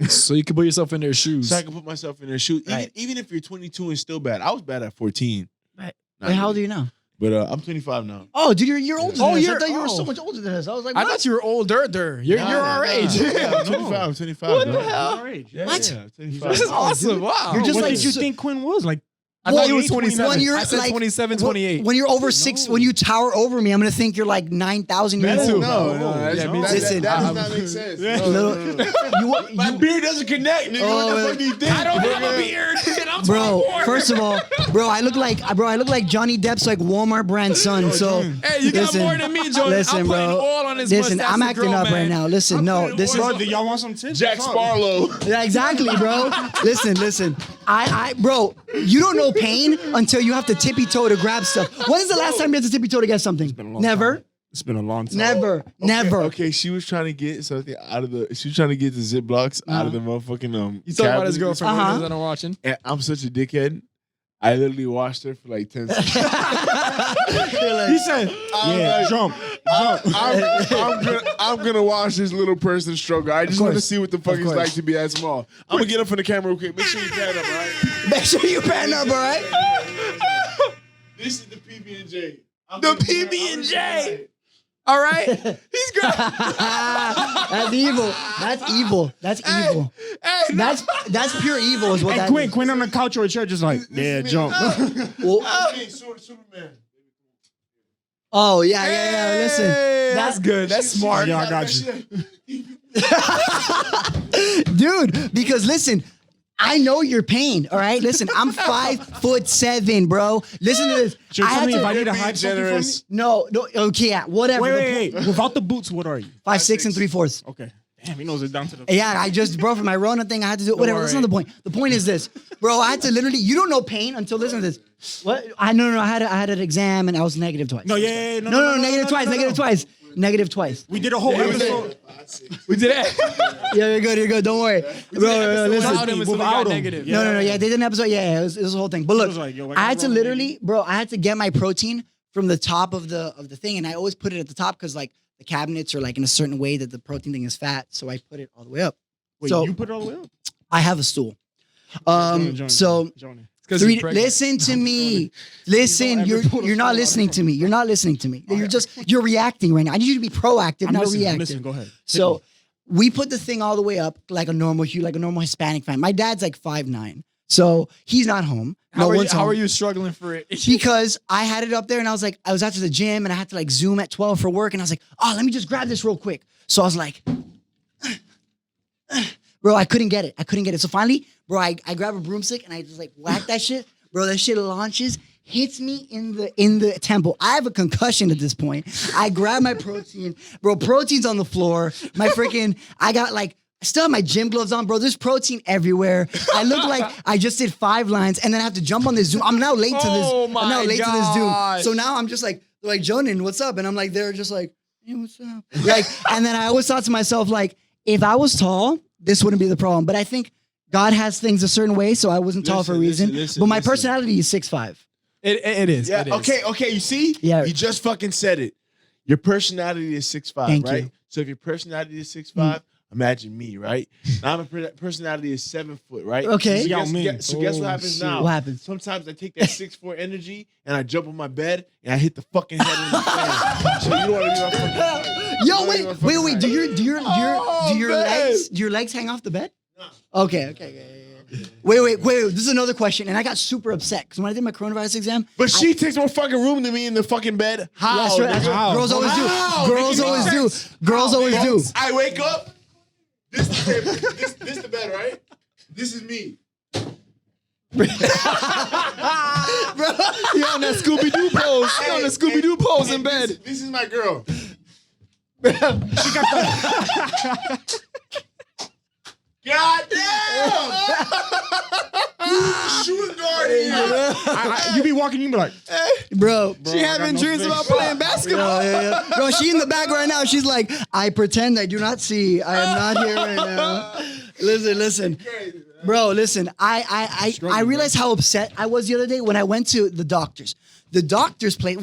B: So you can put yourself in their shoes.
C: So I can put myself in their shoes.
A: Right.
C: Even if you're 22 and still bad. I was bad at 14.
A: Right.
C: Not
A: Wait, how old are
C: really.
A: you now?
C: But I'm 25 now.
A: Oh, dude, you're older than
B: Oh,
A: us. I
B: you're-
A: thought you were so
B: oh.
A: much older than us. I was like,
B: I
A: what?
B: thought you were older. You're our age.
C: Yeah, I'm
B: No.
C: 25. I'm 25.
B: What the
C: no.
B: hell?
D: Our age.
C: Yeah,
A: What?
C: Yeah, I'm 25.
B: This is
A: Oh,
B: awesome.
A: dude.
B: Wow.
A: You're just
D: What
A: like-
D: did you think Quinn was? Like,
B: I thought you were
D: 28,
B: 27.
A: when you're
B: I said
A: like
B: 27, 28.
A: When you're over six, when you tower over me, I'm gonna think you're like 9,000 years
B: Me too.
A: old.
C: No,
B: Yeah,
C: that,
B: me
C: that,
B: too.
A: Listen,
C: that does
B: I'm-
C: not make sense.
B: Yeah.
C: No,
A: Little-
C: no, no.
A: You,
C: My beard doesn't connect, nigga.
A: Oh,
C: what the fuck do you think?
B: I don't have a beard. I'm
A: bro,
B: 24.
A: first of all, I look like Johnny Depp's like Walmart brand son. So
B: Hey, you got
A: listen,
B: more than me, Jordan.
A: listen,
B: I'm putting
A: bro.
B: oil on his
A: Listen,
B: mustache
A: I'm
B: to
A: acting
B: grow,
A: up
B: man.
A: right now. Listen, no, this is
D: bro, do y'all want some tips?
C: Jack
D: Fuck.
C: Sparrow.
A: yeah, exactly, bro. Listen. Bro, you don't know pain until you have to tippy toe to grab stuff. When is the last time you had to tippy toe to get something?
D: been a long
A: Never,
D: time. It's been a long time.
A: never.
C: Okay, she was trying to get something out of the. She was trying to get the Ziplocs out of the motherfucking
B: You talking about his
C: cabinet.
B: girlfriend
A: Uh-huh.
B: that I'm watching?
C: And I'm such a dickhead. I literally watched her for like 10 seconds.
D: He said, "Yeah,
C: like-
D: jump."
C: I'm gonna watch this little person struggle. I just want to
A: course.
C: see what the fuck
A: Of
C: it's
A: course.
C: like to be that small. I'm gonna get up from the camera real quick. Make sure you pan up, all right?
A: Make sure you pan up, all right?
C: This is the PB&J.
B: The PB&J. All right, he's great.
A: That's evil. That's evil.
B: Hey,
A: That's pure evil, is what
D: And
A: that is.
D: Quinn on the couch or a chair, just like, yeah, jump.
A: Well,
C: Superman.
A: oh yeah. Listen,
B: Hey, that's good. That's smart.
D: Yeah, I got you.
A: dude. Because listen, I know your pain. All right, listen. I'm 5'7", bro. Listen to this.
D: Should you tell
A: had
D: me
A: to-
D: if I need to
C: You're being
D: hide something from me?
C: generous.
A: No. Okay, yeah, whatever.
D: Wait. Without the boots, what are you?
A: 5'6" and 3/4.
D: Okay. Damn, he knows it down to the.
A: Yeah, I just, bro, for my Rona thing, I had to do it. Whatever, that's not the point. The point is this, bro. I had to literally. You don't know pain until listen to this. What? No. I had an exam and I was negative twice.
D: No, yeah, no,
A: No, negative twice. Negative twice. Negative twice.
D: We did a whole episode.
B: We did it.
A: Yeah, you're good. Don't worry, bro. Listen.
B: Without him, until we got
D: Without him.
B: negative.
A: No. Yeah, they did an episode. Yeah, it was a whole thing. But look,
D: was like, yo, I
A: I had
D: got
A: to
D: wrong,
A: literally, bro. I had to get my protein from the top of the thing, and I always put it at the top because like the cabinets are like in a certain way that the protein thing is fat, so I put it all the way up.
D: Wait,
A: So-
D: you put it all the way up?
A: I have a stool.
D: Johnny,
A: So.
D: Johnny.
A: Listen to me. Listen,
D: Don't ever pull
A: you're
D: a
A: not
D: phone
A: listening
D: out.
A: to me. You're not listening to me. You're reacting right now. I need you to be proactive,
D: I'm
A: not
D: listening.
A: reactive.
D: Listen, go ahead. Hit
A: So
D: me.
A: we put the thing all the way up like a normal Hispanic fan. My dad's like 5'9", so he's not home.
B: How are
A: one's home.
B: you struggling for it?
A: Because I had it up there and I was like, I was after the gym and I had to like Zoom at 12 for work and I was like, oh, let me just grab this real quick. So I was like, bro, I couldn't get it. So finally, bro, I grab a broomstick and I just like whack that shit. Bro, that shit launches, hits me in the temple. I have a concussion at this point. I grab my protein. Bro, protein's on the floor. I got like I still have my gym gloves on, bro. There's protein everywhere. I look like I just did 5 lines and then I have to jump on this Zoom. I'm now late to this.
B: Oh
A: I'm now
B: my
A: late to this Zoom.
B: gosh.
A: So now I'm just like Jonan, what's up? And I'm like, they're just like, hey, what's up? Like, and then I always thought to myself, like, if I was tall, this wouldn't be the problem. But I think God has things a certain way, so I wasn't tall for a reason. But my personality is 6'5".
B: It is.
C: Yeah.
B: It is.
C: Okay. You see?
A: Yeah.
C: You just fucking said it. Your personality is 6'5",
A: Thank
C: right?
A: you.
C: So if your personality is 6'5", imagine me, right? Now my personality is 7 foot, right?
A: Okay.
C: So guess what happens now?
A: What happens?
C: Sometimes I take that 6'4" energy and I jump on my bed and I hit the fucking head on the fan. So you don't want to be my fucking.
A: Yo, wait. Do your legs hang off the bed? No. Okay. Wait. This is another question, and I got super upset because when I did my coronavirus exam,
C: But she takes more fucking room than me in the fucking bed. How?
A: That's right.
C: nigga?
A: Girls always do.
C: How?
A: Girls
C: Make it
A: always
C: make
A: do.
C: sense.
A: Girls always do.
C: I wake up. This the bed, right? This is me.
B: Bro, he on that Scooby Doo pose. He on the Scooby Doo pose in bed.
C: This is my girl. God damn! Shooting guard here.
D: You be walking, you be like,
A: Bro.
B: She having dreams about playing basketball.
A: Yeah. Bro, she in the back right now. She's like, I pretend I do not see. I am not here right now. Listen. Bro, listen. I realized how upset I was the other day when I went to the doctors. The doctor's place,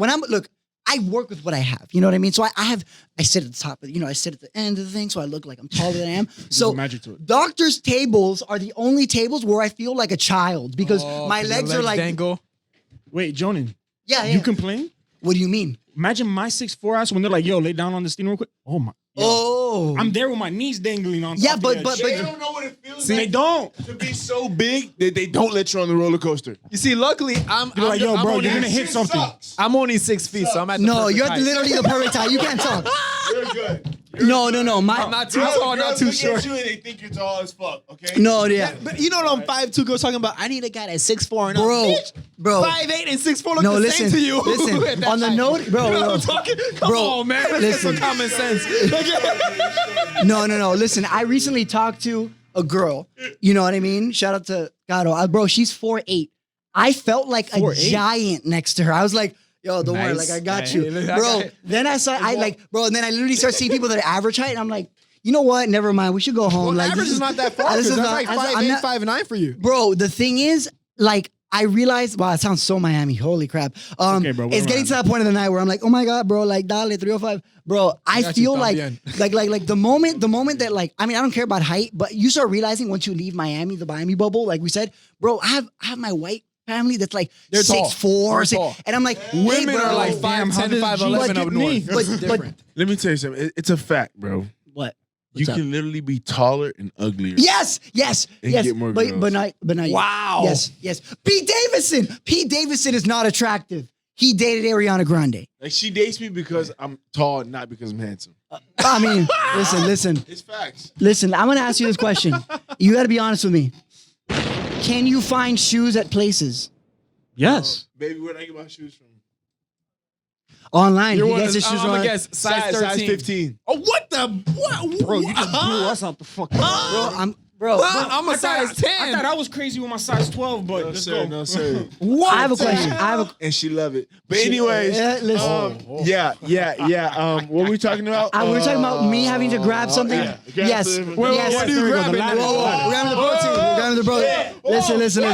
A: I work with what I have. You know what I mean? So I sit at the top of, I sit at the end of the thing, so I look like I'm taller than I am. So
D: magic to it.
A: doctors' tables are the only tables where I feel like a child because my legs are like,
B: dangle.
D: wait, Jonan,
A: yeah.
D: you complain?
A: What do you mean?
D: Imagine my 6'4" ass when they're like, yo, lay down on this thing real quick. Oh my. Yo,
A: Oh.
D: I'm there with my knees dangling on
A: Yeah,
D: top
A: but-
D: of
A: but-
D: that
C: They
D: shit.
C: don't know what it feels
D: They
C: like
D: don't.
C: to be so big that they don't let you on the roller coaster.
B: You see, luckily, I'm
D: like, yo, bro,
B: only,
D: you're gonna hit
C: Shit
D: something.
C: sucks.
B: I'm only 6 feet, so I'm at the
A: No,
B: perfect
A: you're
B: height.
A: literally the perfect height. You can't talk.
C: You're good.
A: No.
B: I'm not too tall, not
C: Girls
B: too
C: look
B: short.
C: at you and they think you're tall as fuck. Okay.
A: No, yeah.
B: But you know what I'm 5'2" girls talking about? I need a guy that's 6'4" and up.
A: Bro,
B: Bitch,
A: bro.
B: 5'8" and 6'4" look
A: No,
B: the
A: listen.
B: same to you.
A: Listen.
B: At that
A: On the
B: height.
A: note, bro.
B: You know
A: bro.
B: what I'm talking? Come
A: Bro,
B: on, man. Let's
A: listen.
B: get some common sense.
A: No. Listen, I recently talked to a girl. You know what I mean? Shout out to Gato. Bro, she's 4'8". I felt like a
D: 4'8"?
A: giant next to her. I was like, yo, don't worry,
B: Nice.
A: like I got
B: Hey,
A: you.
B: look, I
A: Bro,
B: got it.
A: then I literally start seeing people that are average height, and I'm like, you know what? Never mind. We should go home.
B: Well,
A: like,
B: average
A: this
B: is not that far.
A: this
B: That's
A: is
B: like
A: not-
B: 5'8", 5'9" for you.
A: Bro, the thing is, like, I realized, wow, it sounds so Miami. Holy crap.
D: Okay, bro,
A: It's getting to that point of the night where I'm like, oh my God, bro, like, dale, 305. Bro, I
B: got you,
A: feel like,
B: también.
A: like the moment that, like, I mean, I don't care about height, but you start realizing once you leave Miami, the Miami bubble, like we said, bro, I have my white family that's like
B: They're tall.
A: 6'4",
B: They're tall.
A: and I'm like, hey,
B: Women
A: bro,
B: are like
D: Damn,
B: 5'10"
D: how
B: to
D: does
B: 5'11"
D: G
B: up
D: get
B: north.
D: me?
B: It's different.
C: Let me tell you something. It's a fact, bro.
A: What?
C: You
A: What's up?
C: can literally be taller and uglier.
A: Yes.
C: And get more
A: but
C: girls.
A: not yet.
B: Wow.
A: Yes. Pete Davidson is not attractive. He dated Ariana Grande.
C: Like she dates me because I'm tall, not because I'm handsome.
A: I mean, listen.
C: It's facts.
A: Listen, I'm gonna ask you this question. You gotta be honest with me. Can you find shoes at places?
D: Yes.
C: Baby, where'd I get my shoes from?
A: Online.
B: You're
A: He
B: one
A: gets
B: of,
A: his shoes
B: I'm gonna
A: on.
B: guess size 13.
C: Size 15.
B: Oh, what the? What?
D: Bro, you just blew us out the fucking.
A: Bro,
B: I'm a size 10.
D: I thought I was crazy with my size 12, but
C: No
D: let's
C: sir,
D: go.
C: no sir.
A: I have a question.
C: And she love it. But anyways,
A: Yeah, listen.
C: yeah. What we talking about?
A: We're talking about me having to grab something.
C: yeah.
A: Yes.
C: Wait,
A: yes.
B: what are you grabbing?
A: We're grabbing the protein. We're grabbing the protein. Listen.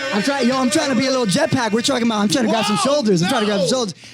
A: I'm trying to be a little jetpack. I'm trying to grab some shoulders.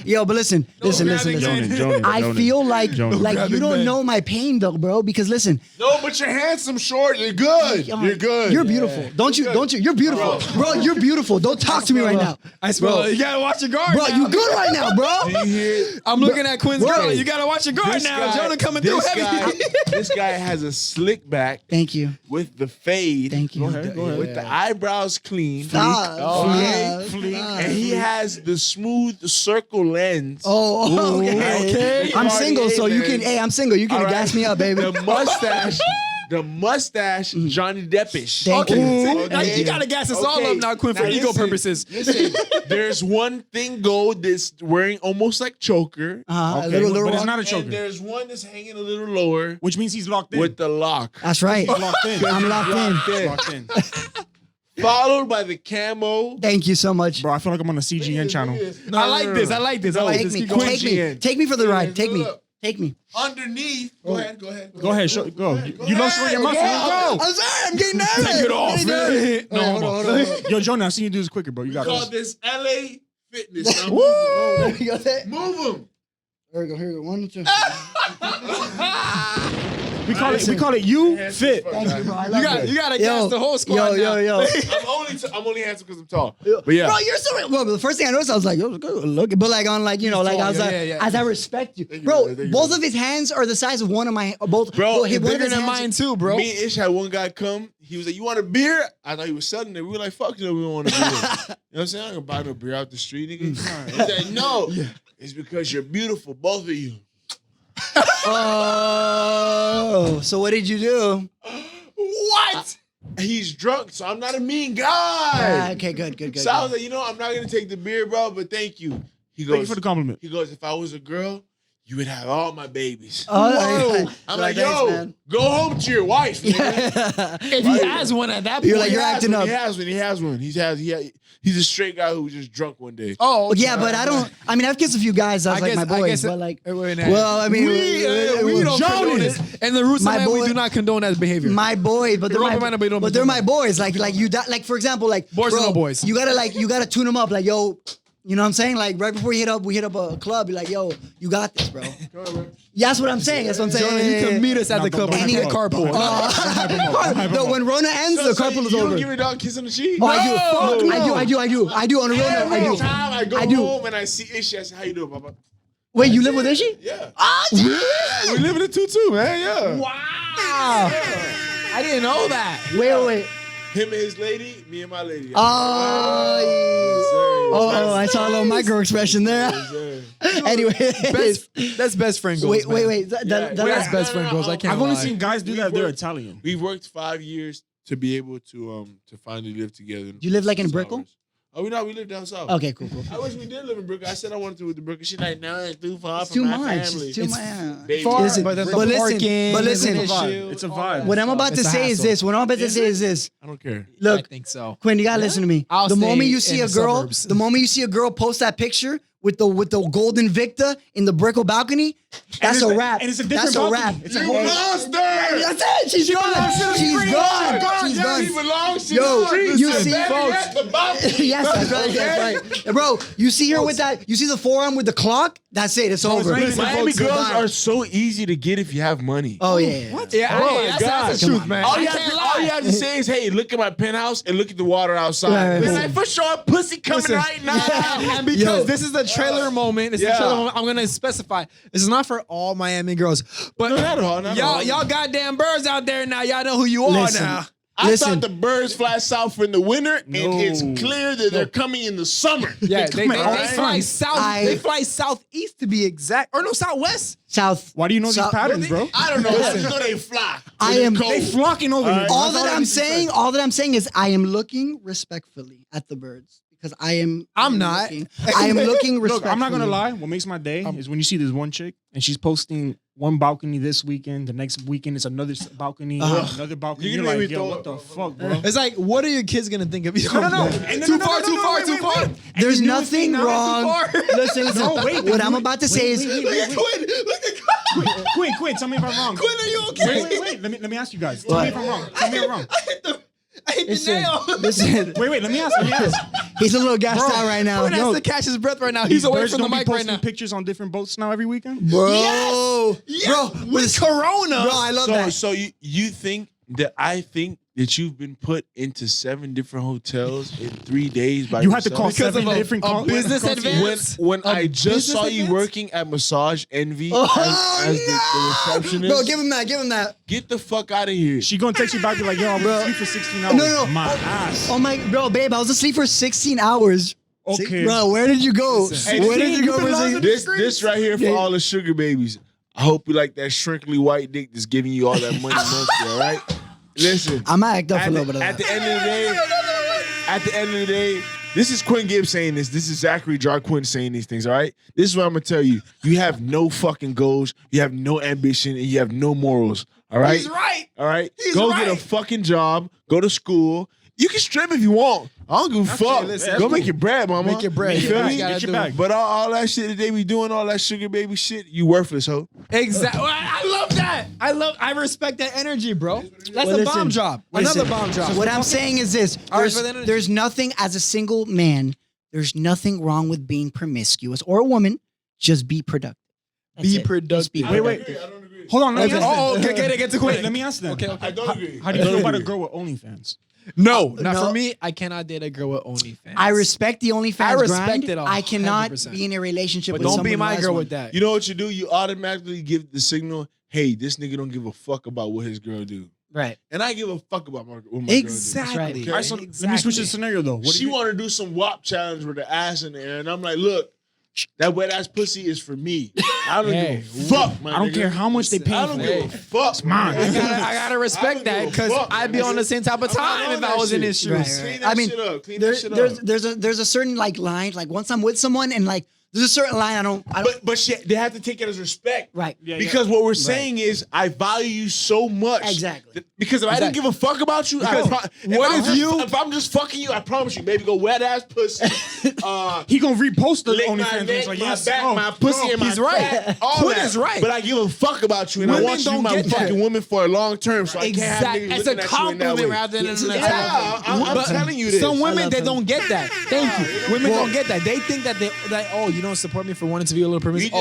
A: Yo, but listen.
D: Jonan,
A: I feel like
D: Jonan.
A: you don't know my pain though, bro. Because listen,
C: No, but you're handsome, short. You're good. You're good.
A: You're beautiful. Don't you? You're beautiful, bro. You're beautiful. Don't talk to me right now.
B: I swear. You gotta watch your guard.
A: Bro,
B: now.
A: you good right now, bro?
C: You hear?
B: I'm looking at Quin's
A: Bro.
B: girl. You gotta watch your guard now. Jonah coming through heavy.
C: This guy has a slick back
A: Thank you.
C: with the fade.
A: Thank you.
C: With the eyebrows clean.
A: Stop.
C: Okay.
D: Fleek.
C: And he has the smooth circle lens.
A: Oh, okay. I'm single, so you can. Hey, I'm single. You can
C: All right.
A: gas me up, baby.
C: The mustache, Johnny Deppish.
A: Thank you.
B: Now you gotta gas us all up now, Quinn, for ego purposes.
C: Listen, there's one thing gold that's wearing almost like choker.
A: A
D: Okay,
A: little
D: but it's
A: rock.
D: not a
C: And
D: choker,
C: there's one that's hanging a little lower
D: which means he's locked in.
C: with the lock.
A: That's right.
D: He's locked in.
A: I'm locked in.
D: He's locked in.
C: Followed by the camo.
A: Thank you so much.
D: Bro, I feel like I'm on the CGN channel.
B: I like this. I like this. I like
A: Take
B: this.
A: me.
B: Keep going.
A: Take me. Take me for the ride. Take me.
C: Look.
A: Take me.
C: Underneath. Go ahead.
D: Go ahead, show, go. You love showing your muscles.
A: I'm
D: Go.
A: sorry. I'm getting nervous.
B: Take it off, man.
A: No, hold on.
D: Yo, Jonah, I seen you do this quicker, bro. You
C: We
D: got
C: call
D: this.
C: this LA Fitness. Now
A: There you go. There
C: move them.
A: we go. Here we go. 1, 2.
D: We call it you fit.
A: Thank you, bro. I love it.
B: You gotta gas the whole squad now.
A: Yo.
C: I'm only handsome because I'm tall. But yeah.
A: Bro, you're so well. The first thing I noticed, I was like, "Yo, good looking," but like on like you know, like I was
B: Yeah,
A: like,
B: yeah, yeah.
A: as I respect you,
C: you,
A: bro.
C: brother. Thank you,
A: Both
C: brother.
A: of his hands are the size of one of my both.
C: Bro,
A: one
C: it's
A: of
B: Bigger
A: his
B: than
A: hands-
B: mine too, bro.
C: Me and Ish had one guy come. He was like, "You want a beer?" I thought he was selling it. We were like, "Fuck no, we don't want a beer." You know what I'm saying? I'm gonna buy no beer out the street, nigga. He said, "No, it's because you're beautiful, both of you."
A: Oh, so what did you do?
C: What? He's drunk, so I'm not a mean guy.
A: Okay, good.
C: So I was like, you know, I'm not gonna take the beer, bro, but thank you. He
D: Thank you
C: goes,
D: for the compliment.
C: he goes, if I was a girl, you would have all my babies.
A: Oh,
C: I'm like, yo, go home to your wife, nigga.
B: If he has one at that point,
A: You're like, you're
C: He has
A: acting
C: one,
A: up.
C: He has one. He's a straight guy who was just drunk one day.
B: oh
A: Yeah, but I don't. I mean, I've kissed a few guys. That's like my boys, but like, well, I mean,
B: we don't condone
A: Jonas,
B: this. And the Roots
A: My
B: and I, we
A: boy-
B: do not condone that behavior.
A: my boys, but they're
B: You're
A: my,
B: open minded, but you don't
A: but they're
B: condone
A: my boys. Like you, like for example, like
B: Boys
A: bro,
B: are no boys.
A: You gotta tune them up. Like yo, you know what I'm saying? Like right before we hit up a club. You're like, yo, you got this, bro. Yeah, that's what I'm saying. That's what I'm saying.
B: Jonah, you can meet us at the club.
A: don't
B: Any
A: hype him up.
B: carpool.
A: No, when Rona ends, the carpool is
C: you
A: over.
C: don't give your dog a kiss on the cheek?
A: Oh, I do. On a real note, I
C: Every
A: do.
C: time I go
A: I do.
C: home and I see Ish, I say, how you doing, Papa?
A: Wait, you live with Ishi?
C: Yeah.
A: Oh,
C: Yeah, we live in a 2-2, man. Yeah.
A: wow.
B: I didn't know that.
A: Wait.
C: Him and his lady, me and my lady.
A: Oh, I saw a little micro expression there. Anyway,
B: That's best friend goals.
A: wait.
B: That's best friend goals. I can't
D: I've only
B: lie.
D: seen guys do that. They're Italian.
C: We worked 5 years to be able to finally live together.
A: You live like in
C: 6
A: Brickell?
C: hours. Oh, we live down south.
A: Okay, cool.
C: I wish we did live in Brickell. I said I wanted to with the Brickell. She's like, no, it's too far
A: It's
C: from
A: too
C: my
A: much.
C: family.
A: It's too much.
C: Baby.
B: Far,
A: Listen,
B: but,
A: but listen,
D: It's a vibe. It's a vibe.
A: What I'm about to
B: It's a
A: say is
B: hassle.
A: this. What I'm about to say is this.
C: I don't care.
A: Look,
B: I think so.
A: Quinn, you gotta listen to me.
B: I'll
A: The
B: stay
A: moment you see
B: in
A: a
B: the
A: girl,
B: suburbs.
A: the moment you see a girl post that picture with the golden Victa in the Brickell balcony, that's a wrap.
D: And it's a different
A: That's a wrap.
D: balcony. It's a
C: You
D: whole
C: monster!
A: That's it. She's gone. She's gone. She's
C: Yeah, he
A: gone.
C: belongs to
A: Yo,
C: the streets.
A: you
C: The
A: see,
C: better
A: folks.
C: yet, the bounce.
A: Yes, that's right. Bro, you see her with that, you see the forearm with the clock? That's it. It's over.
D: nice.
C: Miami
A: Folks,
C: girls
A: goodbye.
C: are so easy to get if you have money.
A: Oh, yeah.
B: Yeah, that's the
C: Come
B: truth, man.
C: All
B: I
C: you,
B: can't
C: all you
B: lie.
C: have to say is, hey, look at my penthouse and look at the water outside.
A: Right,
C: They're
A: right.
C: like, for sure, pussy coming
B: Listen.
C: right now.
B: And because
A: Yo.
B: this is the trailer moment, I'm gonna specify. This is not for all Miami girls, but
C: No, not all, not all.
B: y'all goddamn birds out there now. Y'all know who you are
A: Listen.
B: now.
C: I
A: Listen.
C: thought the birds fly south in the winter, and it's clear that they're coming in the summer.
B: Yeah, they
C: Alright.
B: fly south. They fly southeast to be exact, or no, southwest.
A: South.
D: Why do you know these
A: South-
D: patterns, bro?
C: I don't know. I just know they fly.
A: I
C: They're
A: am-
C: cold.
D: They flocking over here.
A: All
D: That's
A: that
D: I
A: I'm
D: need to say.
A: saying is I am looking respectfully at the birds because
B: I'm not.
A: I am looking respectfully.
D: Look, I'm not gonna lie. What makes my day is when you see this one chick and she's posting one balcony this weekend. The next weekend is another balcony, another balcony.
C: You
D: You're
C: can
D: like,
C: make me
D: yo,
C: throw
D: what
C: up,
D: the
C: bro.
D: fuck, bro?
B: It's like, what are your kids gonna think of you?
D: No.
B: Too far.
A: There's
D: And you
A: nothing
D: know what's
A: wrong. Listen,
D: No, wait,
A: what I'm
D: wait,
A: about to say is
D: Quinn, tell me if I'm wrong.
B: Quinn, are you okay?
D: Wait. Let me ask you guys. Tell me if I'm wrong. Tell me if I'm wrong.
B: I hit the nail.
A: listen.
D: Wait. Let me ask.
A: He's a little gassed out right now.
B: Quinn has to catch his breath right now. He's away
D: Birds
B: from the
D: don't be
B: mic right
D: posting
B: now.
D: pictures on different boats now every weekend.
A: Bro,
B: With Corona.
A: bro, I love
C: So,
A: that.
C: so you think that I think that you've been put into 7 different hotels in 3 days by
D: You had to
C: yourself?
D: call
B: Because
D: 7
B: of
D: different
B: a business advance?
C: When
B: A
C: I just
B: business
C: saw you
B: advance?
C: working at Massage Envy
A: Oh,
C: as the receptionist,
A: Bro, give him that. Give him that.
C: get the fuck out of here.
D: She gonna text you back, be like, yo, I was
A: Bro.
D: asleep for 16 hours.
A: No.
D: My ass.
A: Oh my, bro, babe, I was asleep for 16 hours.
D: Okay.
A: Bro, where did you go?
B: Listen.
A: Where did you go for
D: belong
A: 16?
C: This right here for all the sugar babies. I hope you like that shrinkly white dick that's giving you all that money monthly, all right? Listen.
A: I might act up for a
C: At
A: little
C: the,
A: bit of
C: at
A: that.
C: the end of the day, this is Quin Gibbs saying this. This is Zachary Jarquin saying these things, all right? This is what I'm going to tell you. You have no fucking goals, you have no ambition, and you have no morals, all right?
B: He's right.
C: All right?
B: He's
C: Go
B: right.
C: get a fucking job, go to school. You can strip if you want. I don't give a fuck.
B: listen,
C: Go make your bread, mama.
B: Make your bread.
C: You feel
B: Yeah,
C: me?
B: you gotta
D: Get your
B: do
D: bag.
B: it.
C: But all that shit that they be doing, all that sugar baby shit, you worthless, ho.
B: Exactly. I love that. I respect that energy, bro. That's
A: Well,
B: a bomb
A: listen,
B: drop.
A: listen.
B: Another bomb drop.
A: What I'm saying is this:
B: All right,
A: there's,
B: for the energy.
A: there's nothing as a single man. There's nothing wrong with being promiscuous or a woman. Just be productive. That's
B: Be
A: it. Just
B: productive.
A: be
D: Wait,
A: productive.
C: I don't agree.
D: Hold on. Let me ask
B: Oh,
D: them.
B: okay, get to Quinn.
D: Let me ask them.
B: Okay.
C: I don't agree.
D: How do you feel about a girl with OnlyFans?
B: No, not
A: No.
B: for me. I cannot date a girl with OnlyFans.
A: I respect the OnlyFans
B: I respect
A: grind.
B: it
A: I cannot
B: 100%.
A: be in a relationship
B: But
A: with
B: don't
A: someone
B: be
A: who
B: my
A: has
B: girl
A: one.
B: with that.
C: You know what you do? You automatically give the signal, hey, this nigga don't give a fuck about what his girl do.
A: Right.
C: And I give a fuck about what my girl
B: Exactly.
A: That's right.
C: Okay.
D: All right, so let me switch the scenario though.
C: do.
D: What
C: She
D: if you-
C: want to do some WAP challenge with the ass in the air. And I'm like, look, that wet ass pussy is for me. I don't
B: Hey,
C: give a fuck, my
D: I don't
C: nigga.
D: care how much they pay
C: I
D: for
C: don't
D: it.
C: give a fuck.
D: mine.
B: I gotta respect
C: I don't
B: that
C: give a
B: because
C: fuck,
B: I'd be
C: nigga.
B: on the same type of
C: I'm not
B: time
C: on
B: if
C: that
B: I was in
C: shit.
B: his shoes.
A: Right,
C: Clean
A: right.
C: that
A: I mean,
C: shit up. Clean
A: There,
C: that shit
A: there's
C: up.
A: there's a certain like line. Like once I'm with someone and like there's a certain line I don't
C: But shit, they have to take it as respect.
A: right.
D: Yeah,
C: Because what we're saying is, I value you so much.
A: Exactly.
C: Because if I didn't give a fuck about you, if I'm just fucking you, I promise you, baby, go wet ass pussy.
D: He gonna repost the
C: Lick my
D: OnlyFans.
C: neck,
D: He's like,
C: my
D: yes,
C: back,
D: oh,
C: my pussy, and my
B: he's right.
C: fat, all
B: Quinn
C: that.
B: is right.
C: But I give a fuck about you, and
B: Women
C: I want you to be
B: don't
C: my
B: get that.
C: fucking woman for a long term. So I can't have
B: Exactly.
C: niggas
B: It's a
C: looking at you in that
B: compliment
C: way.
B: rather than an
C: Yeah,
B: attack.
C: I'm
B: But
C: telling you this.
B: Some women
A: love
B: they
A: him.
B: don't get that. Thank you. Women don't get that. They think that oh, you don't support me for wanting to be a little permissive.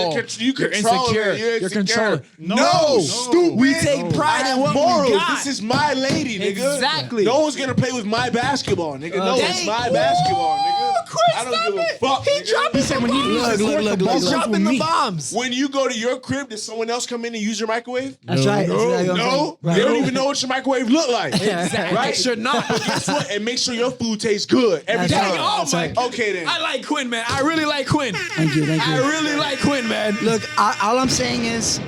C: You
B: You're
C: control
B: insecure.
C: it. You're
B: You're
C: insecure.
B: controlling.
C: No, stupid.
B: We take pride in what
C: morals.
B: we got.
C: This is my lady, nigga.
B: Exactly.
C: No one's gonna play with my basketball, nigga. No, it's
B: Dang.
C: my basketball, nigga.
B: Chris,
C: I don't
B: stop
C: give a
B: it.
C: fuck.
B: He
C: nigga.
B: dropped
D: He said when he leaves his
A: Look,
D: court,
A: look,
D: the
A: look,
D: ball's
A: look.
D: dropping
B: dropping the
D: me.
B: bombs.
C: When you go to your crib, does someone else come in and use your microwave?
A: That's right. That's exactly what I'm
C: No,
A: saying. Right.
C: they don't even know what your microwave look like.
B: Exactly.
C: Right?
B: Should not.
C: But guess what? And make sure your food tastes good every
A: That's
C: time.
A: right.
B: Oh
A: That's
B: my
A: right.
C: Okay then.
B: I like Quinn, man. I really like Quinn.
A: Thank you. Thank you.
B: I really like Quinn, man.
A: Look, all I'm saying is,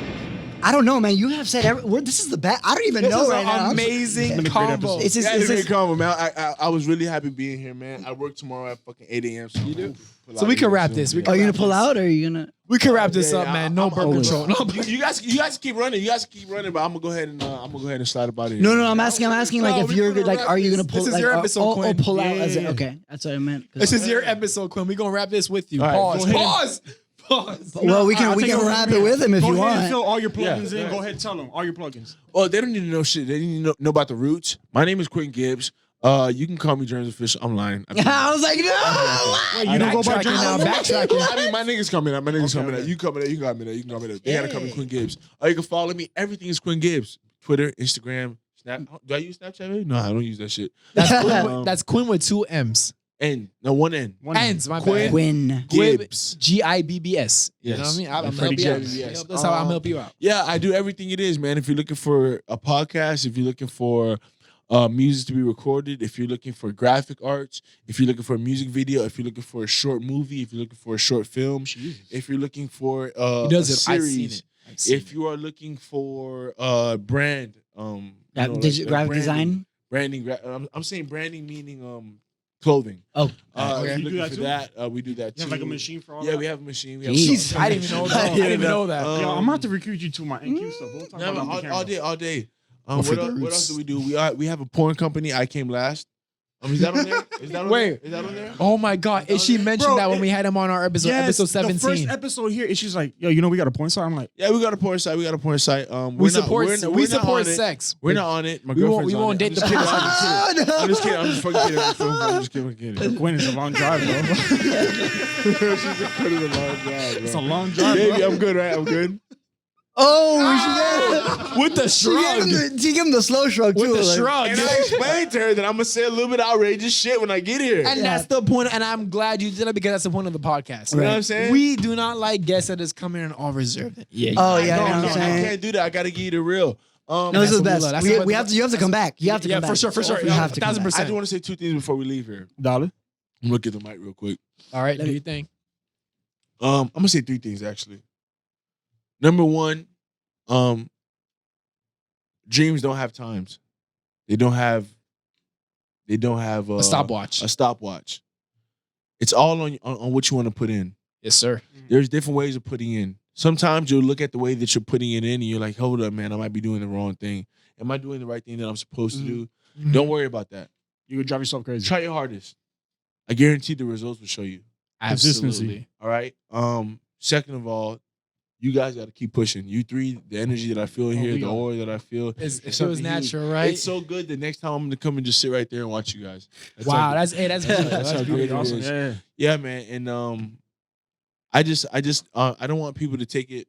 A: I don't know, man. You have said this is the best. I don't even
B: This
A: know
B: is
A: right
B: an
A: now.
B: amazing
D: been a great
B: combo.
D: episode.
A: It's just,
C: Yeah,
A: it's
C: it's a
A: just,
C: great combo, man. I was really happy being here, man. I work tomorrow at fucking 8 a.m. So you do.
B: So we can wrap this. We
A: are you gonna pull out or are you gonna?
B: We can wrap this
C: Yeah,
B: up,
C: yeah,
B: man. No
C: I'm
B: birth
C: always-
B: control. No.
C: You guys keep running. You guys keep running, but I'm gonna go ahead and slide about it.
A: No, I'm asking like
C: No,
A: if
C: we
A: you're
C: gonna
A: like,
C: wrap
A: are you
C: this.
A: gonna pull?
B: This is
A: like,
B: your episode, Quinn.
A: pull out. As
D: Yeah.
A: okay, that's what I meant.
B: This is your episode, Quinn. We're gonna wrap this with you.
C: All right,
B: Pause.
D: go ahead.
B: Pause. Pause.
A: Well, we
D: I'll
A: can
D: take over
A: wrap
D: from
A: it
D: here.
A: with him if
D: Go
A: you
D: ahead and
A: want.
D: fill all your plugins
C: Yeah,
D: in.
C: yeah.
D: Go ahead, tell them all your plugins.
C: Oh, they don't need to know shit. They need to know about the roots. My name is Quin Gibbs. You can call me Germs Official. I'm lying.
A: I was like, no.
D: Wait, you don't go by
B: Backtracking now. Backtracking.
C: I mean, my niggas coming up. My niggas coming
D: okay.
C: up. You coming up. You can call me that. You can call me that. They gotta call me Quin Gibbs. Or you can follow me. Everything is Quin Gibbs. Twitter, Instagram, Snap. Do I use Snapchat? Baby? No, I don't use that shit.
B: That's Quinn with 2 M's.
C: N. No, one N.
D: One
B: Ends, my
C: Quinn.
B: bad.
A: Win.
C: Gibbs.
B: Gibbs. You know what I
C: Yes.
B: mean? I'm
D: Freddie
B: help you out.
D: Gibbs.
C: Yes.
B: That's how I'm help you out.
C: Yeah, I do everything it is, man. If you're looking for a podcast, if you're looking for music to be recorded, if you're looking for graphic arts, if you're looking for a music video, if you're looking for a short movie, if you're looking for a short film, if you're looking for
B: He does
C: a
B: it.
C: series,
B: I've seen it. I've seen
C: if you are looking for brand,
A: Graphic
C: branding,
A: design.
C: branding. I'm saying branding meaning clothing.
A: Oh,
C: If
D: You
C: you're
D: do
C: looking
D: that
C: for
D: too?
C: that, we do that
D: You
C: too.
D: have like a machine for all
C: Yeah,
D: that?
C: we have a machine. We have
A: Jeez.
B: I didn't even know that. I didn't even know that.
D: Yo, I'm about to recruit you to my NQ stuff. We'll talk
C: No,
D: about
C: but
D: it on
C: all
D: camera.
C: day, all day.
A: for
C: What
A: the
C: else
A: roots.
C: do we do? We have a porn company. I came last. Is that on there? Is that on
B: Wait.
C: there? Is that on there?
B: Oh my God. And she mentioned
D: Bro,
B: that when we had him on our episode,
D: Yes,
B: episode
D: the first
B: 17.
D: episode here, and she's like, yo, you know we got a porn site? I'm like,
C: Yeah, we got a porn site. We got a porn site.
B: We support
C: we're
B: we
C: not
B: support
C: on it.
B: sex.
C: We're not on it. My
B: We won't-
C: girlfriend's
B: we
C: on
B: won't
C: it.
B: date
C: I'm
B: the
C: just kidding.
B: porn
C: I'm just kidding. I'm just fucking kidding. I'm just kidding.
D: Quinn, it's a long drive, bro.
C: She's a pretty long drive,
D: It's a
C: bro.
D: long drive,
C: Baby,
D: bro.
C: I'm good, right? I'm good.
A: Oh,
B: With the
A: she gave him the slow shrug too.
B: With the
A: like-
B: shrug.
C: And I explained to her that I'm gonna say a little bit outrageous shit when I get here.
B: And that's the point. And I'm glad you did it because that's the point of the podcast.
C: You know what I'm saying?
B: We do not like guests that is coming in all reserved. Yeah.
A: Oh yeah, you know
C: No,
A: what I'm
C: I
A: saying?
C: can't do that. I gotta give you the real.
A: No, this is the
B: what we
A: best.
B: love. That's
A: We,
B: what-
A: we have to. You have to come back. You have to come back.
B: for sure.
A: You have to come back.
B: 1,000%.
C: I just want to say two things before we leave here.
D: Dollar.
C: I'm gonna get the mic real quick.
B: All right, do you think?
C: I'm gonna say three things actually. Number one, dreams don't have times. They don't have
B: A stopwatch.
C: A stopwatch. It's all on what you want to put in.
B: Yes, sir.
C: There's different ways of putting in. Sometimes you'll look at the way that you're putting it in and you're like, hold up, man, I might be doing the wrong thing. Am I doing the right thing that I'm supposed to do? Don't worry about that.
D: You would drive yourself crazy.
C: Try your hardest. I guarantee the results will show you.
B: Absolutely.
C: All right. Second of all, you guys got to keep pushing. You three, the energy that I feel in here, the aura that I feel,
B: It feels
C: something
B: natural,
C: huge.
B: right?
C: It's so good that next time I'm gonna come and just sit right there and watch you guys.
B: Wow,
C: how,
B: that's good.
C: that's how
B: That's
C: great it
D: Awesome.
C: is.
D: Yeah.
C: Yeah, man. And I don't want people to take it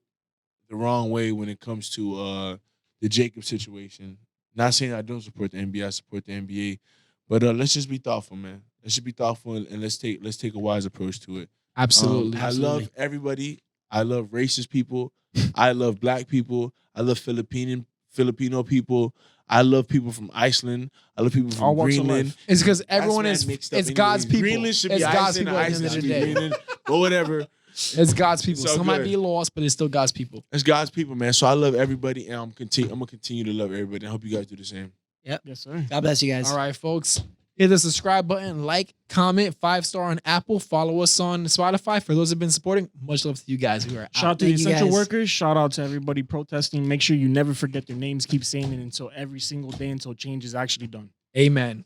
C: the wrong way when it comes to the Jacob situation. Not saying I don't support the NBA, I support the NBA, but let's just be thoughtful, man. Let's just be thoughtful and let's take a wise approach to it.
B: Absolutely.
C: I love everybody. I love racist people. I love black people. I love Filipino people. I love people from Iceland. I love people
D: All
C: from
D: walks of
C: Greenland.
D: life.
B: It's because
C: That's
B: everyone
C: mad
B: is.
C: mixed up
B: It's
C: anyways.
B: God's people.
C: Greenland should be
B: It's God's
C: Iceland,
B: people at the end
C: Iceland
B: of the
C: should be
B: day.
C: Greenland, but whatever.
B: It's God's people.
C: So
B: Some might
C: good.
B: be lost, but it's still God's people.
C: It's God's people, man. So I love everybody, and I'm gonna continue to love everybody. I hope you guys do the same.
D: Yes, sir.
A: God bless you guys.
B: All right, folks. Hit the subscribe button, like, comment, 5-star on Apple, follow us on Spotify. For those who've been supporting, much love to you guys who are
D: Shout
B: out.
D: out to the
A: Thank you,
D: essential
A: guys.
D: workers. Shout out to everybody protesting. Make sure you never forget their names. Keep saying it until every single day until change is actually done.
B: Amen.